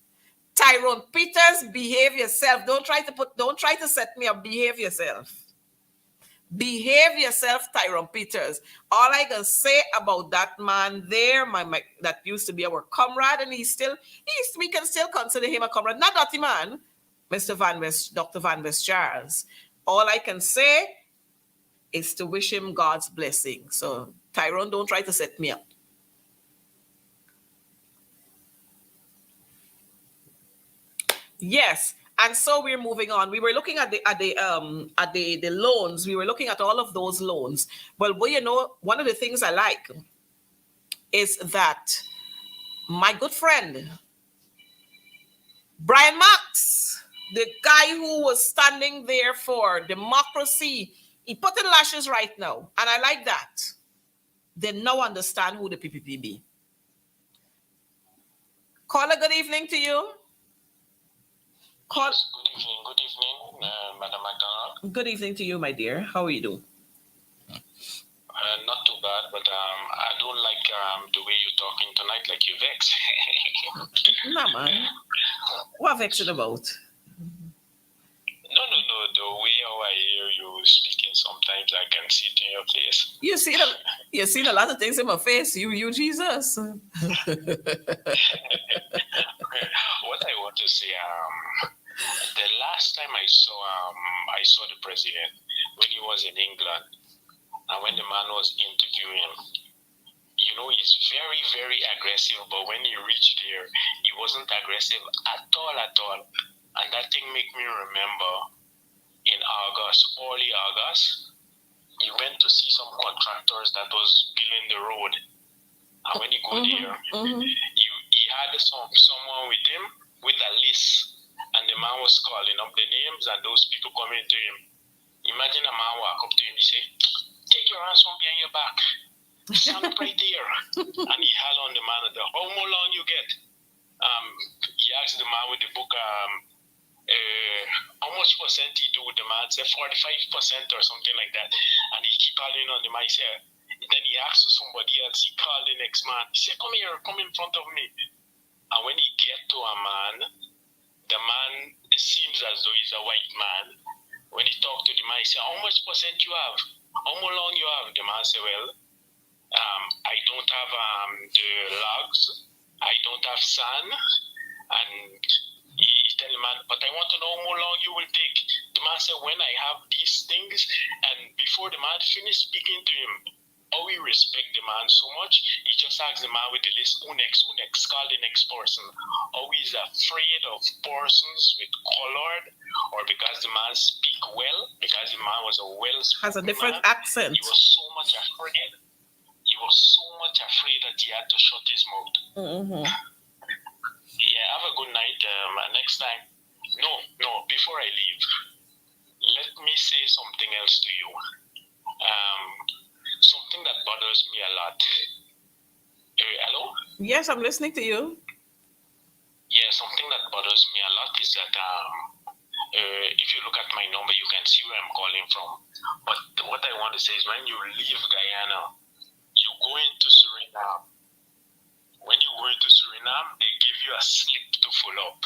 Tyrone Peters, behave yourself. Don't try to set me up. Behave yourself. Behave yourself, Tyrone Peters. All I can say about that man there, that used to be our comrade, and we can still consider him a comrade. Not Dirty Man, Dr. Van West Charles. All I can say is to wish him God's blessing. So, Tyrone, don't try to set me up. Yes. And so we're moving on. We were looking at the loans. We were looking at all of those loans. Well, one of the things I like is that my good friend, Brian Marks, the guy who was standing there for democracy, he put in lashes right now. And I like that. They now understand who the PPP be. Caller, good evening to you. Yes, good evening, Madam McDonald. Good evening to you, my dear. How are you doing? Not too bad, but I don't like the way you're talking tonight, like you vex. Nah, man. What vexing about? No. The way how I hear you speaking, sometimes I can see it in your face. You seen a lot of things in my face. You Jesus. What I want to say, the last time I saw the president when he was in England, and when the man was interviewing him, he's very, very aggressive. But when he reached there, he wasn't aggressive at all. And that thing make me remember in early August, he went to see some contractors that was building the road. And when he go there, he had someone with him with a list. And the man was calling up the names and those people coming to him. Imagine a man walk up to him and say, "Take your hands from behind your back. Stand up right there." And he held on the man. How long you get? He asked the man with the book, much percent he do? The man said 45% or something like that. And he keep calling on the man. He said, then he asked somebody else, he called the next man. He said, come here, come in front of me. And when he get to a man, the man, it seems as though he's a white man. When he talked to the man, he said, how much percent you have? How long you have? The man said, well, I don't have the logs. I don't have sun. And he tell the man, but I want to know how long you will take. The man said, when I have these things, and before the man finished speaking to him, how he respect the man so much, he just asked the man with the list, who next, call the next person. How he's afraid of persons with colored, or because the man speak well, because the man was a well-spoken Has a different man, accent. he was so much afraid. He was so much afraid that he had to shut his mouth. Mm-hmm. Yeah, have a good night. Next time. No, before I leave, let me say something else to you. Something that bothers me a lot. Hello? Yes, I'm listening to you. Yeah, something that bothers me a lot is that if you look at my number, you can see where I'm calling from. But what I want to say is when you leave Guyana, you go into Suriname. When you go into Suriname, they give you a slip to fill up.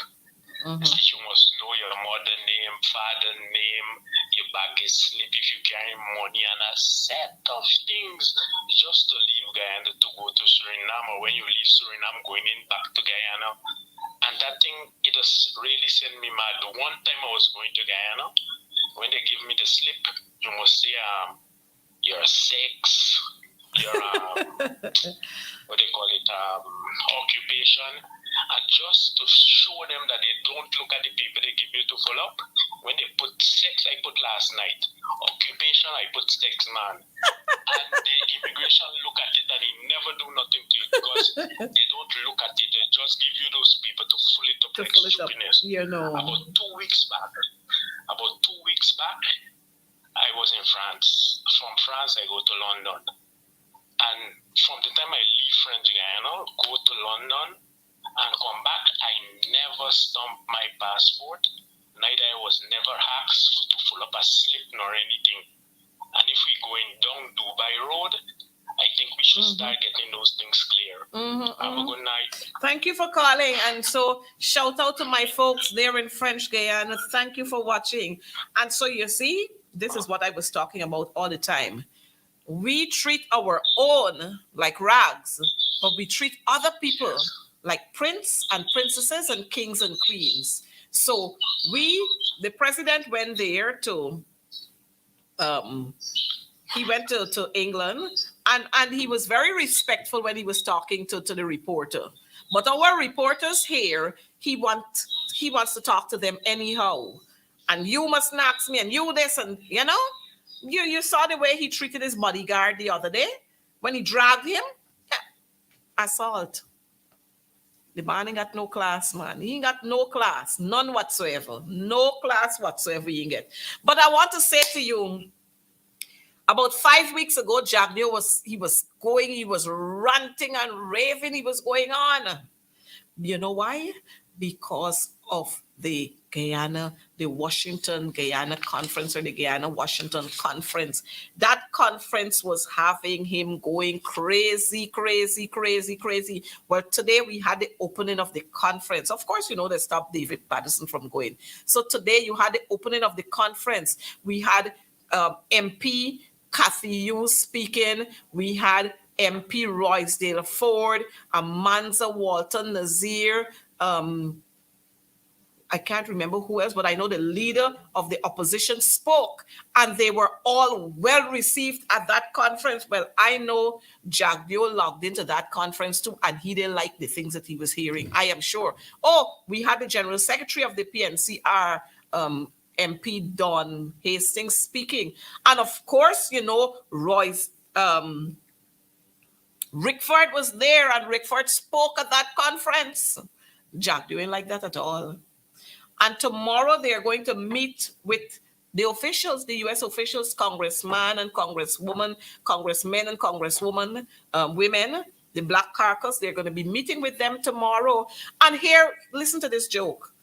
Mm-hmm. You must know your mother name, father name, your baggage slip, if you carry money, and a set of things just to leave Guyana to go to Suriname, or when you leave Suriname going in back to Guyana. And that thing, it has really sent me mad. The one time I was going to Guyana, when they give me the slip, you must say your sex, your what they call it, occupation, and just to show them that they don't look at the paper they give you to fill up. When they put sex, I put last night. Occupation, I put sex man. And the immigration look at it and they never do nothing to it because they don't look at it. They just give you those paper to fill it up To like fill it up. stupidness. You know. About 2 weeks back, I was in France. From France, I go to London. And from the time I leave French Guyana, go to London, and come back, I never stamped my passport. Neither I was never asked to fill up a slip nor anything. And if we going down Dubai Road, I think we should start getting those things clear. Have a good night. Thank you for calling. And so shout out to my folks there in French Guyana. Thank you for watching. And so you see, this is what I was talking about all the time. We treat our own like rags, but we treat other people like prince and princesses and kings and queens. So the president went there to, he went to England, and he was very respectful when he was talking to the reporter. But our reporters here, he wants to talk to them anyhow. And you must ask me, and you this, and you know, you saw the way he treated his bodyguard the other day when he dragged him. Yeah. Assault. The man ain't got no class, man. He ain't got no class, none whatsoever. No class whatsoever he ain't get. But I want to say to you, about 5 weeks ago, Jagdio was ranting and raving. He was going on. You know why? Because of the Washington Guyana conference, or the Guyana-Washington conference. That conference was having him going crazy. Well, today we had the opening of the conference. Of course, you know, they stopped David Patterson from going. So today you had the opening of the conference. We had MP Cathy Hughes speaking. We had MP Roysdale Ford, Amanza Walton Nazir, I can't remember who else, but I know the leader of the opposition spoke, and they were all well received at that conference. Well, I know Jagdio logged into that conference too, and he didn't like the things that he was hearing, I am sure. Oh, we had the General Secretary of the PNCR, MP Don Hastings speaking. And of course, you know, Rickford was there, and Rickford spoke at that conference. Jagdio didn't like that at all. And tomorrow they are going to meet with the officials, the U.S. officials, congressman and congresswoman, congressmen and congresswomen, women, the Black Caucus. They're going to be meeting with them tomorrow. And here, listen to this joke.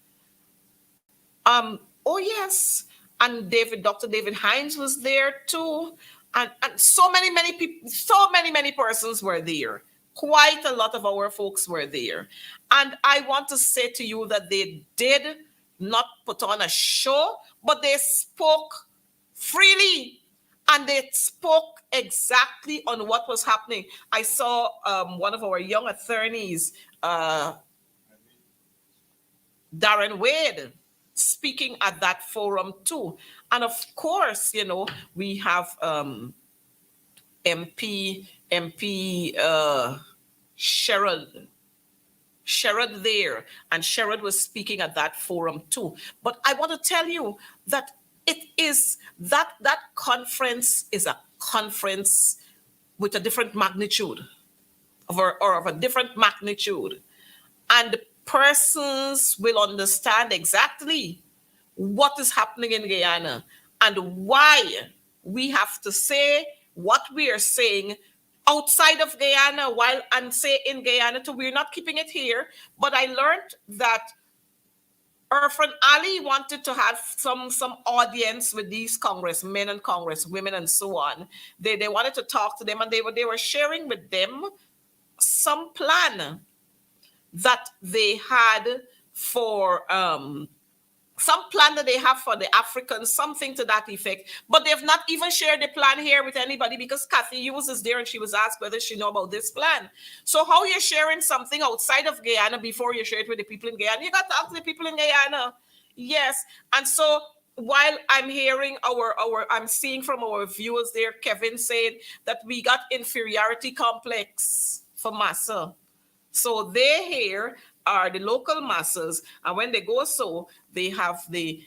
Oh yes, and Dr. David Hines was there too, and so many people, so many persons were there. Quite a lot of our folks were there, and I want to say to you that they did not put on a show, but they spoke freely, and they spoke exactly on what was happening. I saw one of our young attorneys, Darren Wade, speaking at that forum too. And of course, we have MP Sherrod there, and Sherrod was speaking at that forum too. But I want to tell you that it is that conference is a conference with a different magnitude, of a different magnitude, and persons will understand exactly what is happening in Guyana and why we have to say what we are saying outside of Guyana, and say in Guyana too. We're not keeping it here. But I learned that Irfan Ali wanted to have some audience with these congressmen and congresswomen and so on. They wanted to talk to them, and they were sharing with them some plan that they had for some plan that they have for the Africans, something to that effect. But they've not even shared the plan here with anybody, because Kathy Hughes is there and she was asked whether she know about this plan. So how you're sharing something outside of Guyana before you share it with the people in Guyana? You got to ask the people in Guyana. Yes. And so while I'm hearing I'm seeing from our viewers there, Kevin said that we got inferiority complex for Massa. So they here are the local masses, and when they go, so they have the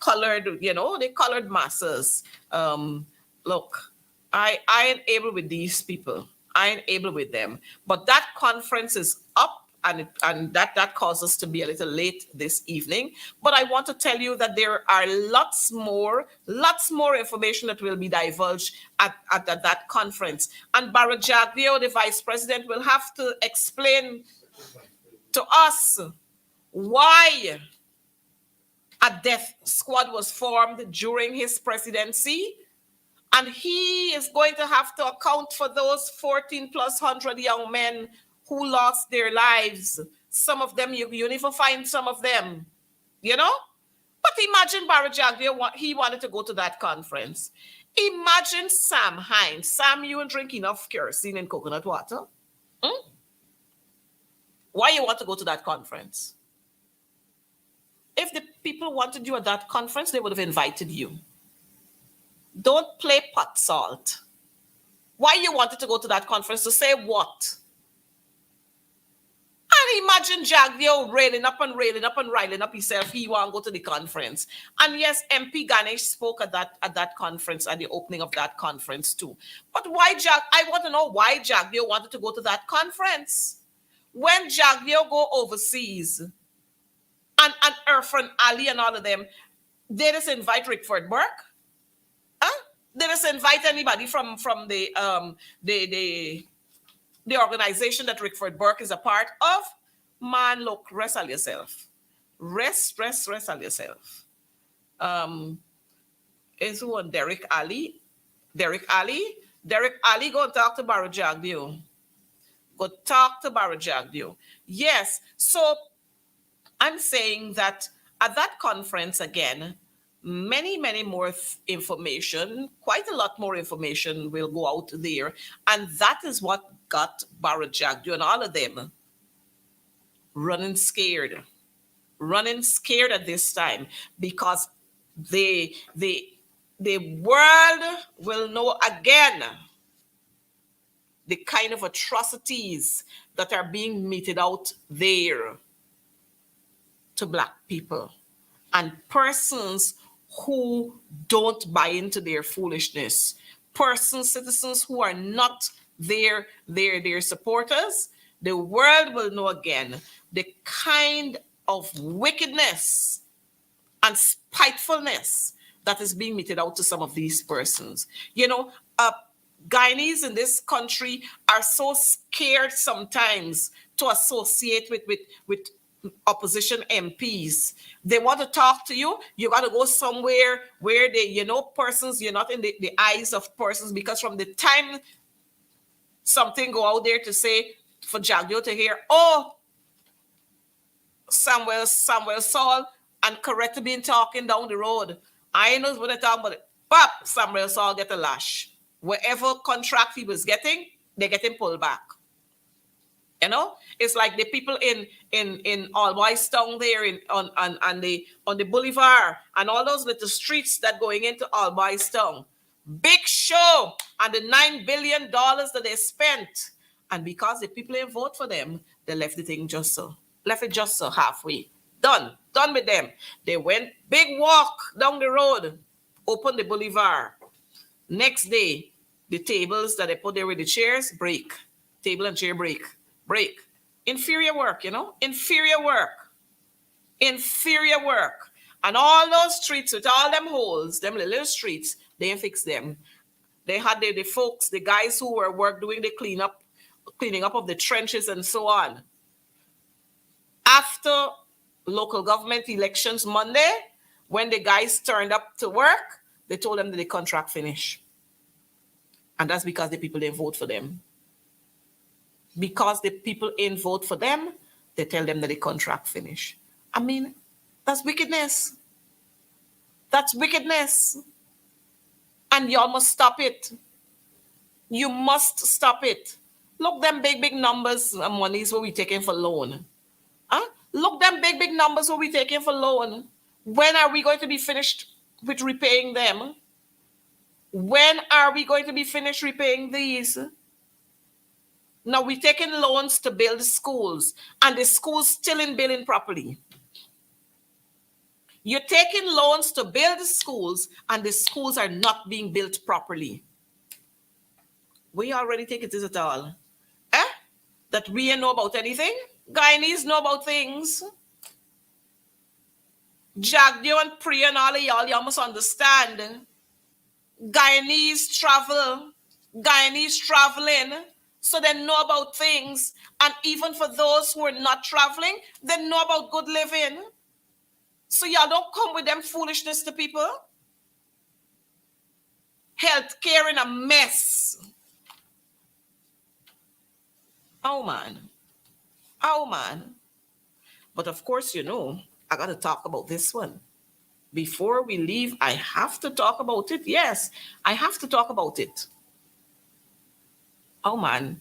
colored, the colored masses. Look, I ain't able with these people. I ain't able with them. But that conference is up, and that caused us to be a little late this evening. But I want to tell you that there are lots more information that will be divulged at that conference. And Barra Jagdeo, the vice president, will have to explain to us why a death squad was formed during his presidency. And he is going to have to account for those 14 plus 100 young men who lost their lives. Some of them, you even find some of them, But imagine Barra Jagdeo, he wanted to go to that conference. Imagine Sam Hines. Sam, you drink enough kerosene and coconut water? Why you want to go to that conference? If the people wanted you at that conference, they would have invited you. Don't play pot salt. Why you wanted to go to that conference? To say what? And imagine Jagdeo railing up and riling up himself. He want to go to the conference. And yes, MP Ganesh spoke at that conference, at the opening of that conference too. But I want to know why Jagdeo wanted to go to that conference. When Jagdeo go overseas, and Irfan Ali and all of them, they just invite Rickford Burke. They just invite anybody from the organization that Rickford Burke is a part of. Man, look, rest on yourself. Rest on yourself. Is who on Derek Ali? Derek Ali, go and talk to Barra Jagdeo. Go talk to Barra Jagdeo. Yes, so I'm saying that at that conference again, many more information, quite a lot more information will go out there. And that is what got Barra Jagdeo and all of them running scared at this time, because the world will know again the kind of atrocities that are being meted out there to Black people and persons who don't buy into their foolishness, citizens who are not their supporters. The world will know again the kind of wickedness and spitefulness that is being meted out to some of these persons. Guyanese in this country are so scared sometimes to associate with opposition MPs. They want to talk to you. You got to go somewhere where persons, you're not in the eyes of persons, because from the time something go out there to say for Jagdio to hear, oh, Samuel Saul and Coretta being talking down the road. I know what they're talking about. Pop, Samuel Saul get a lash. Wherever contract he was getting, they're getting pulled back. It's like the people in All Boys Town there on the boulevard and all those little streets that going into All Boys Town. Big show and the $9 billion that they spent. And because the people didn't vote for them, they left the thing just so. Left it just so halfway. Done with them. They went big walk down the road, open the boulevard. Next day, the tables that they put there with the chairs break. Table and chair break. Inferior work, inferior work. And all those streets with all them holes, them little streets, they didn't fix them. They had the folks, the guys who were doing the cleaning up of the trenches and so on. After local government elections Monday, when the guys turned up to work, they told them that the contract finished. And that's because the people didn't vote for them. Because the people didn't vote for them, they tell them that the contract finished. I mean, that's wickedness. That's wickedness. And y'all must stop it. You must stop it. Look, them big numbers and monies what we taking for loan. Look, them big numbers what we taking for loan. When are we going to be finished with repaying them? When are we going to be finished repaying these? Now we're taking loans to build schools, and the schools still ain't building properly. You're taking loans to build schools, and the schools are not being built properly. We already think it is at all. That we ain't know about anything? Guyanese know about things. Jagdio and Priya and all of y'all must understand. Guyanese travel. Guyanese traveling. So they know about things. And even for those who are not traveling, they know about good living. So y'all don't come with them foolishness to people. Healthcare in a mess. Oh, man. But of course, I got to talk about this one. Before we leave, I have to talk about it. Yes, I have to talk about it. Oh, man.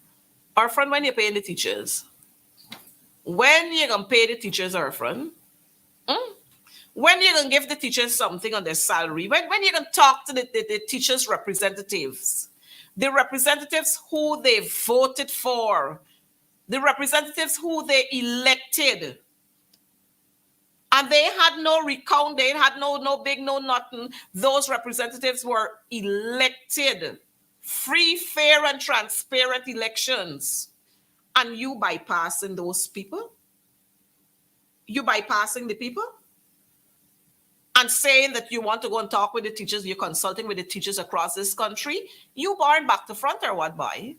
Our friend, when you're paying the teachers, when you're going to pay the teachers, our friend, when you're going to give the teachers something on their salary, when you're going to talk to the teachers' representatives, the representatives who they voted for, the representatives who they elected, and they had no recount, they had no big, no nothing. Those representatives were elected. Free, fair, and transparent elections. And you bypassing those people? You bypassing the people? And saying that you want to go and talk with the teachers, you're consulting with the teachers across this country? You born back to front or what, boy?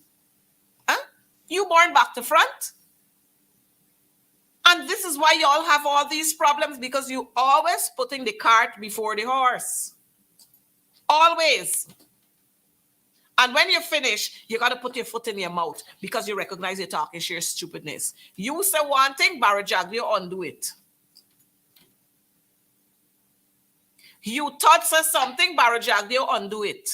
You born back to front? And this is why y'all have all these problems, because you always putting the cart before the horse. Always. And when you finish, you got to put your foot in your mouth because you recognize you're talking sheer stupidness. You say one thing, Barra Jagdio, undo it. You thought say something, Barra Jagdio, undo it.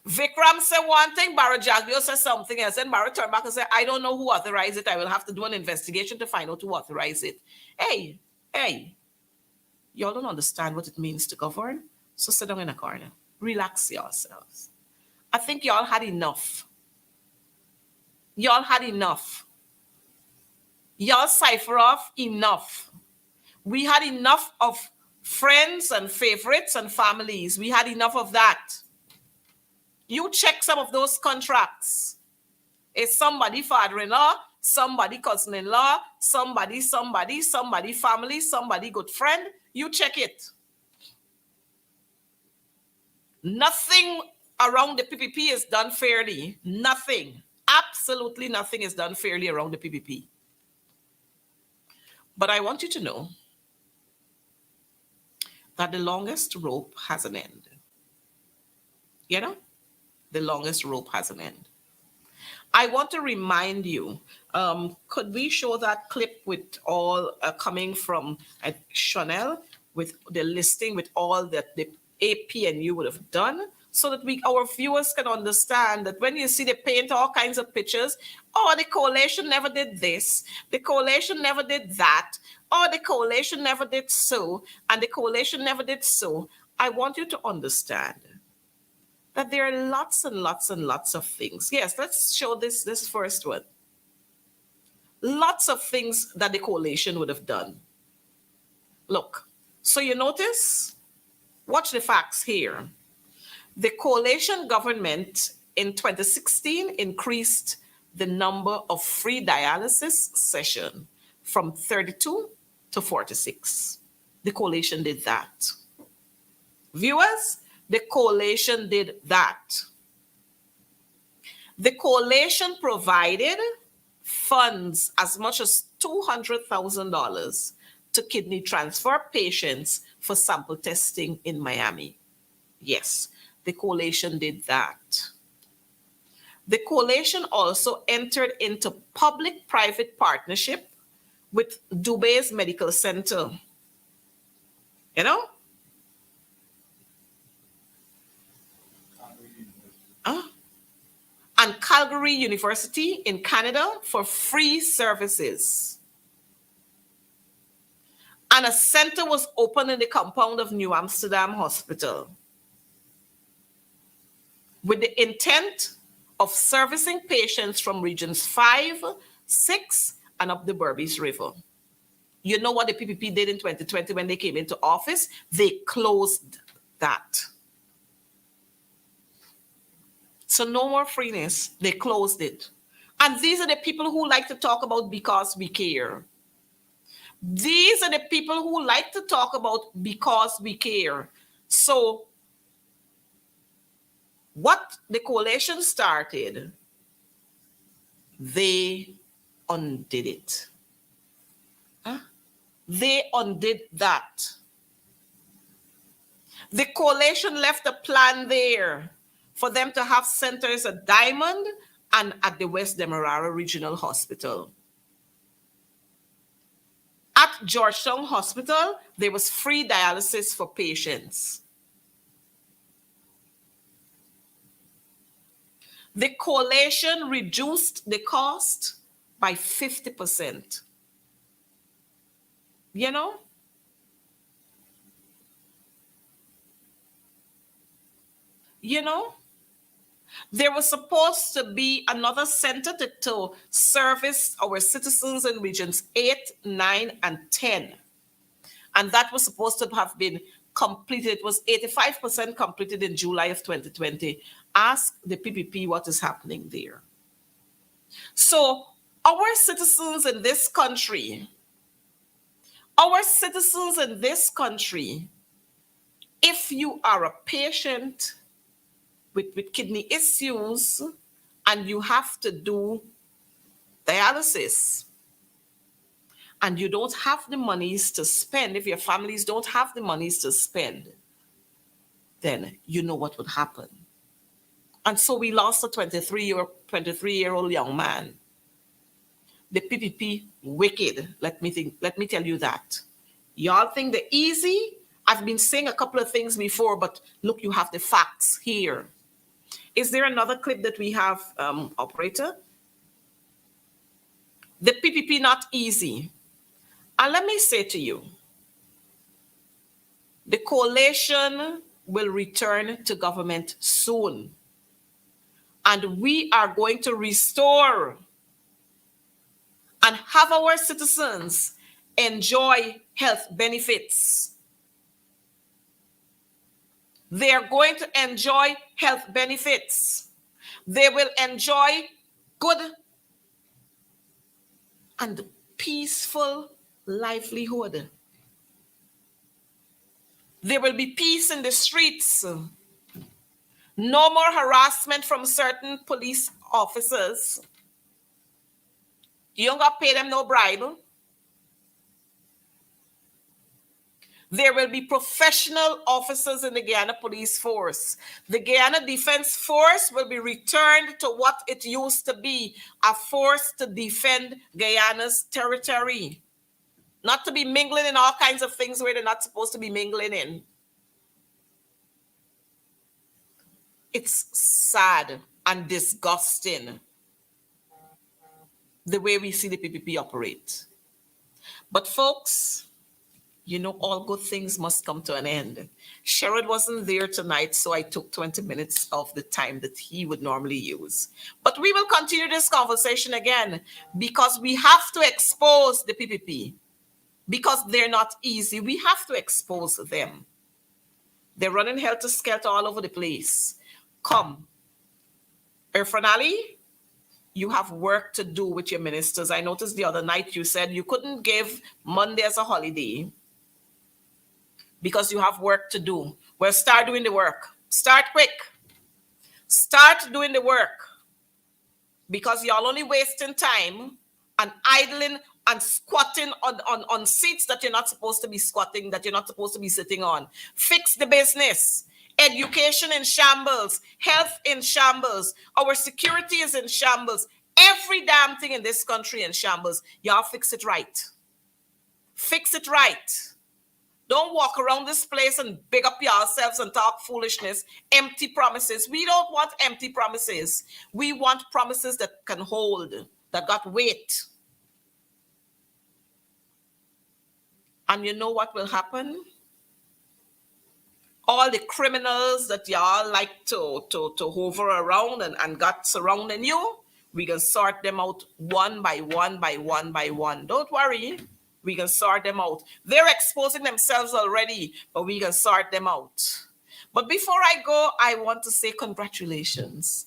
Vikram said one thing, Barra Jagdio said something else, and Barra turned back and said, I don't know who authorized it. I will have to do an investigation to find out who authorized it. Hey, y'all don't understand what it means to govern, so sit down in a corner. Relax yourselves. I think y'all had enough. Y'all had enough. Y'all cipher off enough. We had enough of friends and favorites and families. We had enough of that. You check some of those contracts. It's somebody father-in-law, somebody cousin-in-law, somebody family, somebody good friend. You check it. Nothing around the PPP is done fairly. Nothing Absolutely nothing is done fairly around the PPP. But I want you to know that the longest rope has an end. You know, the longest rope has an end. I want to remind you, could we show that clip with all coming from Chanel with the listing with all that the APNU would have done so that our viewers can understand that when you see they paint all kinds of pictures, oh, the coalition never did this, the coalition never did that, oh, the coalition never did so, and the coalition never did so. I want you to understand that there are lots and lots and lots of things. Yes, let's show this first one. Lots of things that the coalition would have done. Look, so you notice, watch the facts here. The coalition government in 2016 increased the number of free dialysis sessions from 32 to 46. The coalition did that. Viewers, the coalition did that. The coalition provided funds as much as $200,000 to kidney transfer patients for sample testing in Miami. Yes, the coalition did that. The coalition also entered into public-private partnership with Dubai's Medical Center. You know? And Calgary University in Canada for free services. And a center was opened in the compound of New Amsterdam Hospital with the intent of servicing patients from regions 5, 6, and up the Berbice River. You know what the PPP did in 2020 when they came into office? They closed that. So no more freeness. They closed it. And these are the people who like to talk about because we care. These are the people who like to talk about because we care. So what the coalition started, they undid it. They undid that. The coalition left a plan there for them to have centers at Diamond and at the West Demerara Regional Hospital. At Georgetown Hospital, there was free dialysis for patients. The coalition reduced the cost by 50%. You know? You know? There was supposed to be another center to service our citizens in regions 8, 9, and 10. And that was supposed to have been completed. It was 85% completed in July of 2020. Ask the PPP what is happening there. So our citizens in this country, if you are a patient with kidney issues and you have to do dialysis and you don't have the monies to spend, if your families don't have the monies to spend, then you know what would happen. And so we lost a 23-year-old young man. The PPP wicked, let me tell you that. Y'all think they're easy? I've been saying a couple of things before, but look, you have the facts here. Is there another clip that we have, operator? The PPP not easy. And let me say to you, the coalition will return to government soon. And we are going to restore and have our citizens enjoy health benefits. They are going to enjoy health benefits. They will enjoy good and peaceful livelihood. There will be peace in the streets. No more harassment from certain police officers. You don't got to pay them no bribe. There will be professional officers in the Guyana Police Force. The Guyana Defense Force will be returned to what it used to be, a force to defend Guyana's territory. Not to be mingling in all kinds of things where they're not supposed to be mingling in. It's sad and disgusting the way we see the PPP operate. But folks, you know, all good things must come to an end. Sherrod wasn't there tonight, so I took 20 minutes of the time that he would normally use. But we will continue this conversation again because we have to expose the PPP because they're not easy. We have to expose them. They're running helter-skelter all over the place. Come. Irfan Ali, you have work to do with your ministers. I noticed the other night you said you couldn't give Monday as a holiday because you have work to do. Well, start doing the work. Start quick. Start doing the work because y'all only wasting time and idling and squatting on seats that you're not supposed to be squatting, that you're not supposed to be sitting on. Fix the business. Education in shambles, health in shambles, our security is in shambles. Every damn thing in this country in shambles. Y'all fix it right. Fix it right. Don't walk around this place and big up yourselves and talk foolishness, empty promises. We don't want empty promises. We want promises that can hold, that got weight. And you know what will happen? All the criminals that y'all like to hover around and got surrounding you, we can sort them out one by one by one by one. Don't worry. We can sort them out. They're exposing themselves already, but we can sort them out. But before I go, I want to say congratulations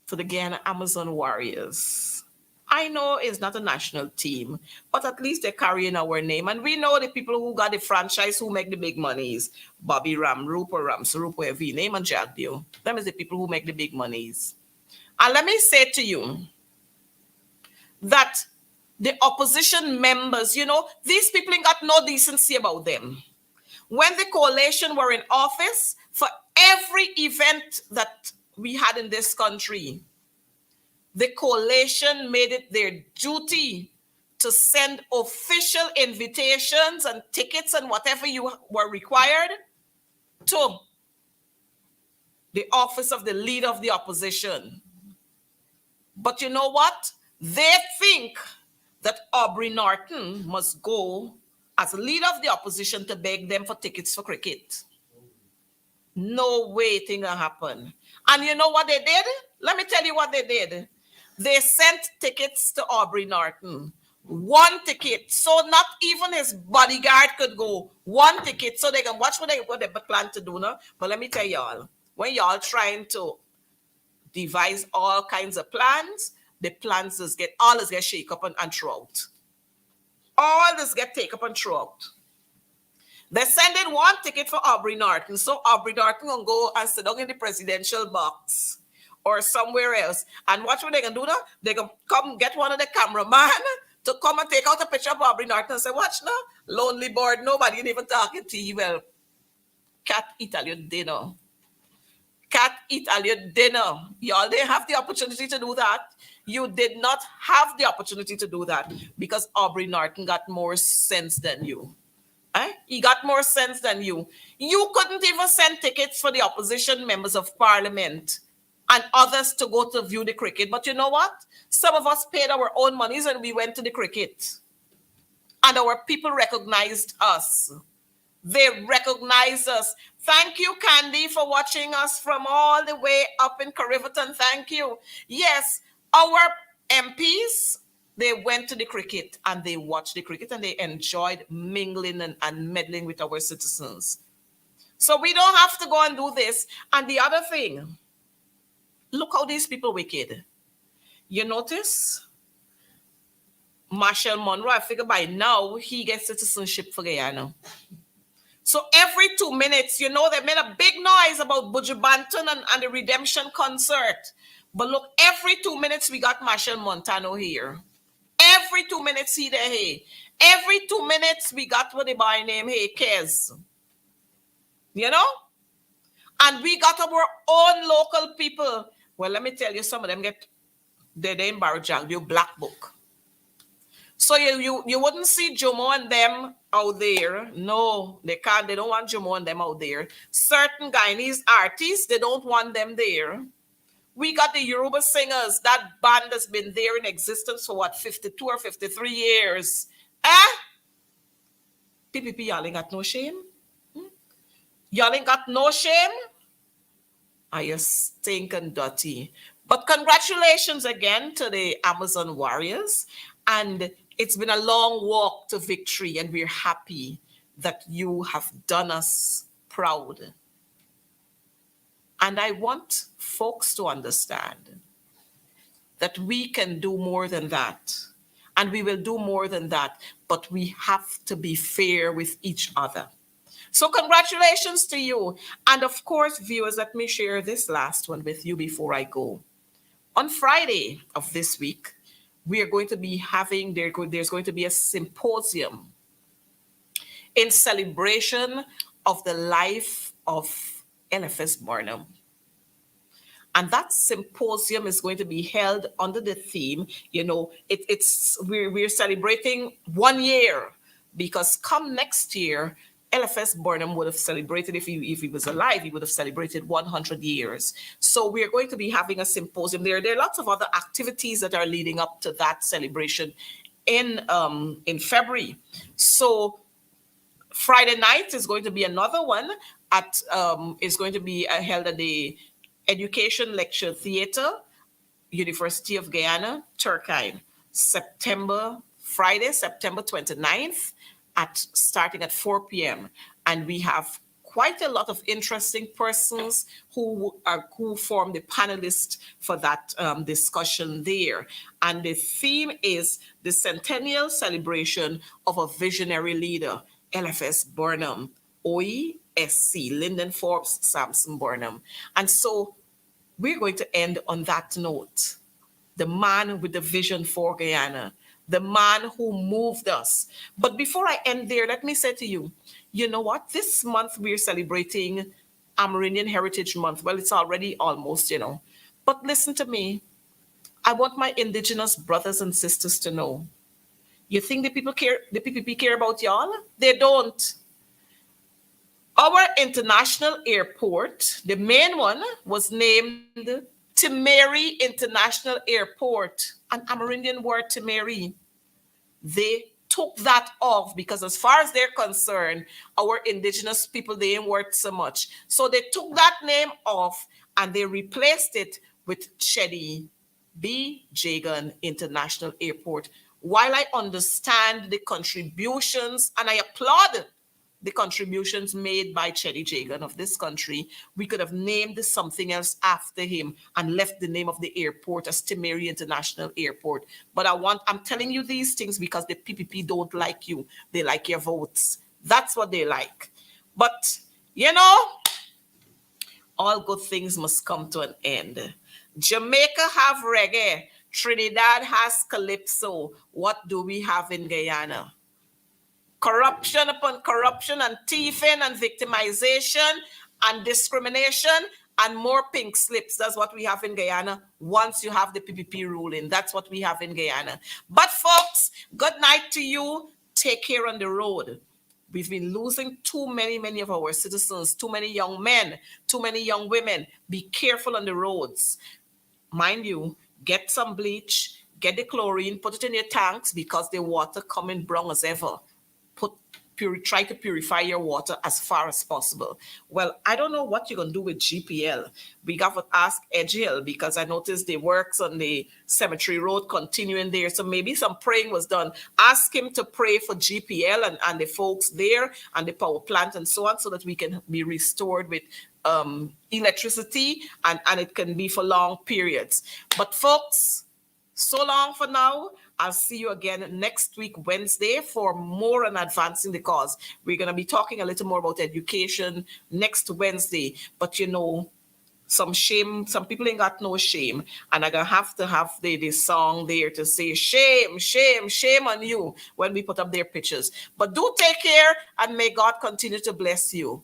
to the Guyana Amazon Warriors. I know it's not a national team, but at least they're carrying our name. And we know the people who got the franchise who make the big monies. Bobby Ramroop or Ramsaroop, whatever you name, and Jack Dio. Them is the people who make the big monies. And let me say to you that the opposition members, you know, these people ain't got no decency about them. When the coalition were in office, for every event that we had in this country, the coalition made it their duty to send official invitations and tickets and whatever you were required to the office of the leader of the opposition. But you know what? They think that Aubrey Norton must go as leader of the opposition to beg them for tickets for cricket. No way it ain't gonna happen. And you know what they did? Let me tell you what they did. They sent tickets to Aubrey Norton. One ticket. So not even his bodyguard could go. One ticket. So they can watch what they plan to do now. But let me tell y'all, when y'all trying to devise all kinds of plans, the plans just get shake up and throw out. All this get take up and throw out. They're sending one ticket for Aubrey Norton. So Aubrey Norton gonna go and sit down in the presidential box or somewhere else. And watch what they can do now. They can come get one of the cameraman to come and take out a picture of Aubrey Norton and say, watch now, lonely board, nobody ain't even talking to you. Well, cat eat all your dinner. Cat eat all your dinner. Y'all didn't have the opportunity to do that. You did not have the opportunity to do that because Aubrey Norton got more sense than you. He got more sense than you. You couldn't even send tickets for the opposition members of parliament and others to go to view the cricket. But you know what? Some of us paid our own monies and we went to the cricket. And our people recognized us. They recognized us. Thank you, Candy, for watching us from all the way up in Cariveton. Thank you. Yes, our MPs, they went to the cricket and they watched the cricket and they enjoyed mingling and meddling with our citizens. So we don't have to go and do this. And the other thing, look how these people wicked. You notice? Marshall Monroe, I figure by now he gets citizenship for Guyana. So every 2 minutes, they made a big noise about Buju Banton and the Redemption concert. But look, every 2 minutes we got Marshall Montano here. Every 2 minutes he there, hey. Every 2 minutes we got what they by name, hey, Kez. And we got our own local people. Well, let me tell you, some of them they're in Barajang, your black book. So you wouldn't see Jomo and them out there. No, they can't. They don't want Jomo and them out there. Certain Guyanese artists, they don't want them there. We got the Yoruba singers. That band has been there in existence for 52 or 53 years. PPP, y'all ain't got no shame? Y'all ain't got no shame? Are you stinking dirty? But congratulations again to the Amazon Warriors. And it's been a long walk to victory, and we're happy that you have done us proud. And I want folks to understand that we can do more than that. And we will do more than that. But we have to be fair with each other. So congratulations to you. And of course, viewers, let me share this last one with you before I go. On Friday of this week, we are going to be having, there's going to be a symposium in celebration of the life of LFS Barnum. And that symposium is going to be held under the theme, we're celebrating 1 year, because come next year, LFS Barnum would have celebrated, if he was alive, he would have celebrated 100 years. So we are going to be having a symposium there. There are lots of other activities that are leading up to that celebration in February. So Friday night is going to be another one is going to be held at the Education Lecture Theatre, University of Guyana, Turkine, Friday, September 29th, starting at 4 p.m. And we have quite a lot of interesting persons who form the panelists for that discussion there. And the theme is the centennial celebration of a visionary leader, LFS Barnum, OESC, Lyndon Forbes Sampson Barnum. And so we're going to end on that note. The man with the vision for Guyana, the man who moved us. But before I end there, let me say to you, you know what? This month we're celebrating Amerindian Heritage Month. Well, it's already almost, But listen to me. I want my indigenous brothers and sisters to know. You think the PPP care about y'all? They don't. Our international airport, the main one, was named Timeri International Airport, an Amerindian word, Timeri. They took that off because as far as they're concerned, our indigenous people, they ain't worth so much. So they took that name off and they replaced it with Chedi B. Jagan International Airport. While I understand the contributions and I applaud the contributions made by Chedi Jagan of this country, we could have named something else after him and left the name of the airport as Timeri International Airport. But I'm telling you these things because the PPP don't like you. They like your votes. That's what they like. But, all good things must come to an end. Jamaica have reggae. Trinidad has calypso. What do we have in Guyana? Corruption upon corruption and thieving and victimization and discrimination and more pink slips. That's what we have in Guyana once you have the PPP ruling. That's what we have in Guyana. But folks, good night to you. Take care on the road. We've been losing too many of our citizens, too many young men, too many young women. Be careful on the roads. Mind you, get some bleach, get the chlorine, put it in your tanks because the water coming brown as ever. Try to purify your water as far as possible. Well, I don't know what you're going to do with GPL. We got to ask Edgehill because I noticed the works on the Cemetery Road continuing there. So maybe some praying was done. Ask him to pray for GPL and the folks there and the power plant and so on so that we can be restored with electricity and it can be for long periods. But folks, so long for now. I'll see you again next week, Wednesday, for more on advancing the cause. We're going to be talking a little more about education next Wednesday. But some shame, some people ain't got no shame. And I'm going to have the song there to say, shame, shame, shame on you when we put up their pictures. But do take care, and may God continue to bless you.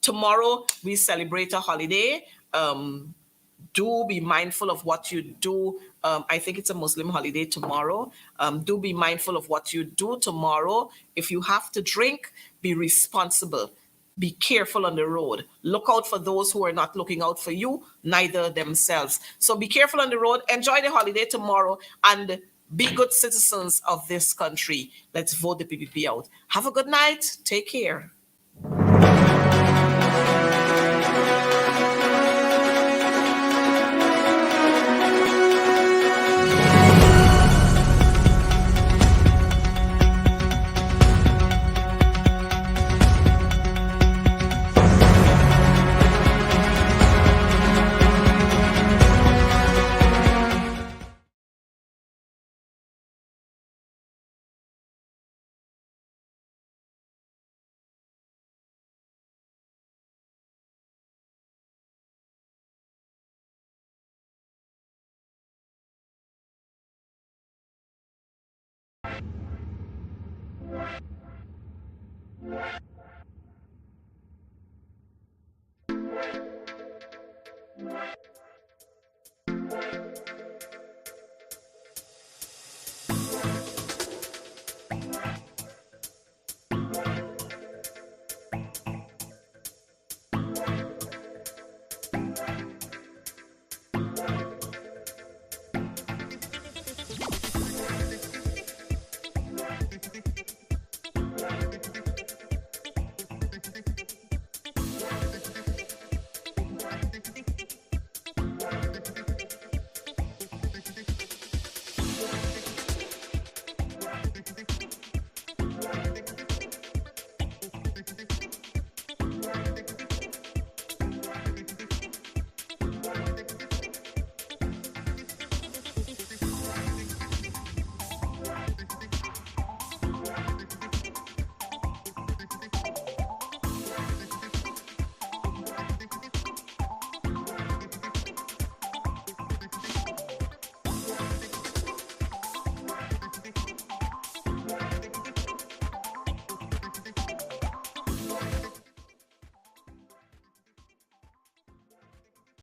Tomorrow, we celebrate a holiday. Do be mindful of what you do. I think it's a Muslim holiday tomorrow. Do be mindful of what you do tomorrow. If you have to drink, be responsible. Be careful on the road. Look out for those who are not looking out for you, neither themselves. So be careful on the road. Enjoy the holiday tomorrow and be good citizens of this country. Let's vote the PPP out. Have a good night. Take care.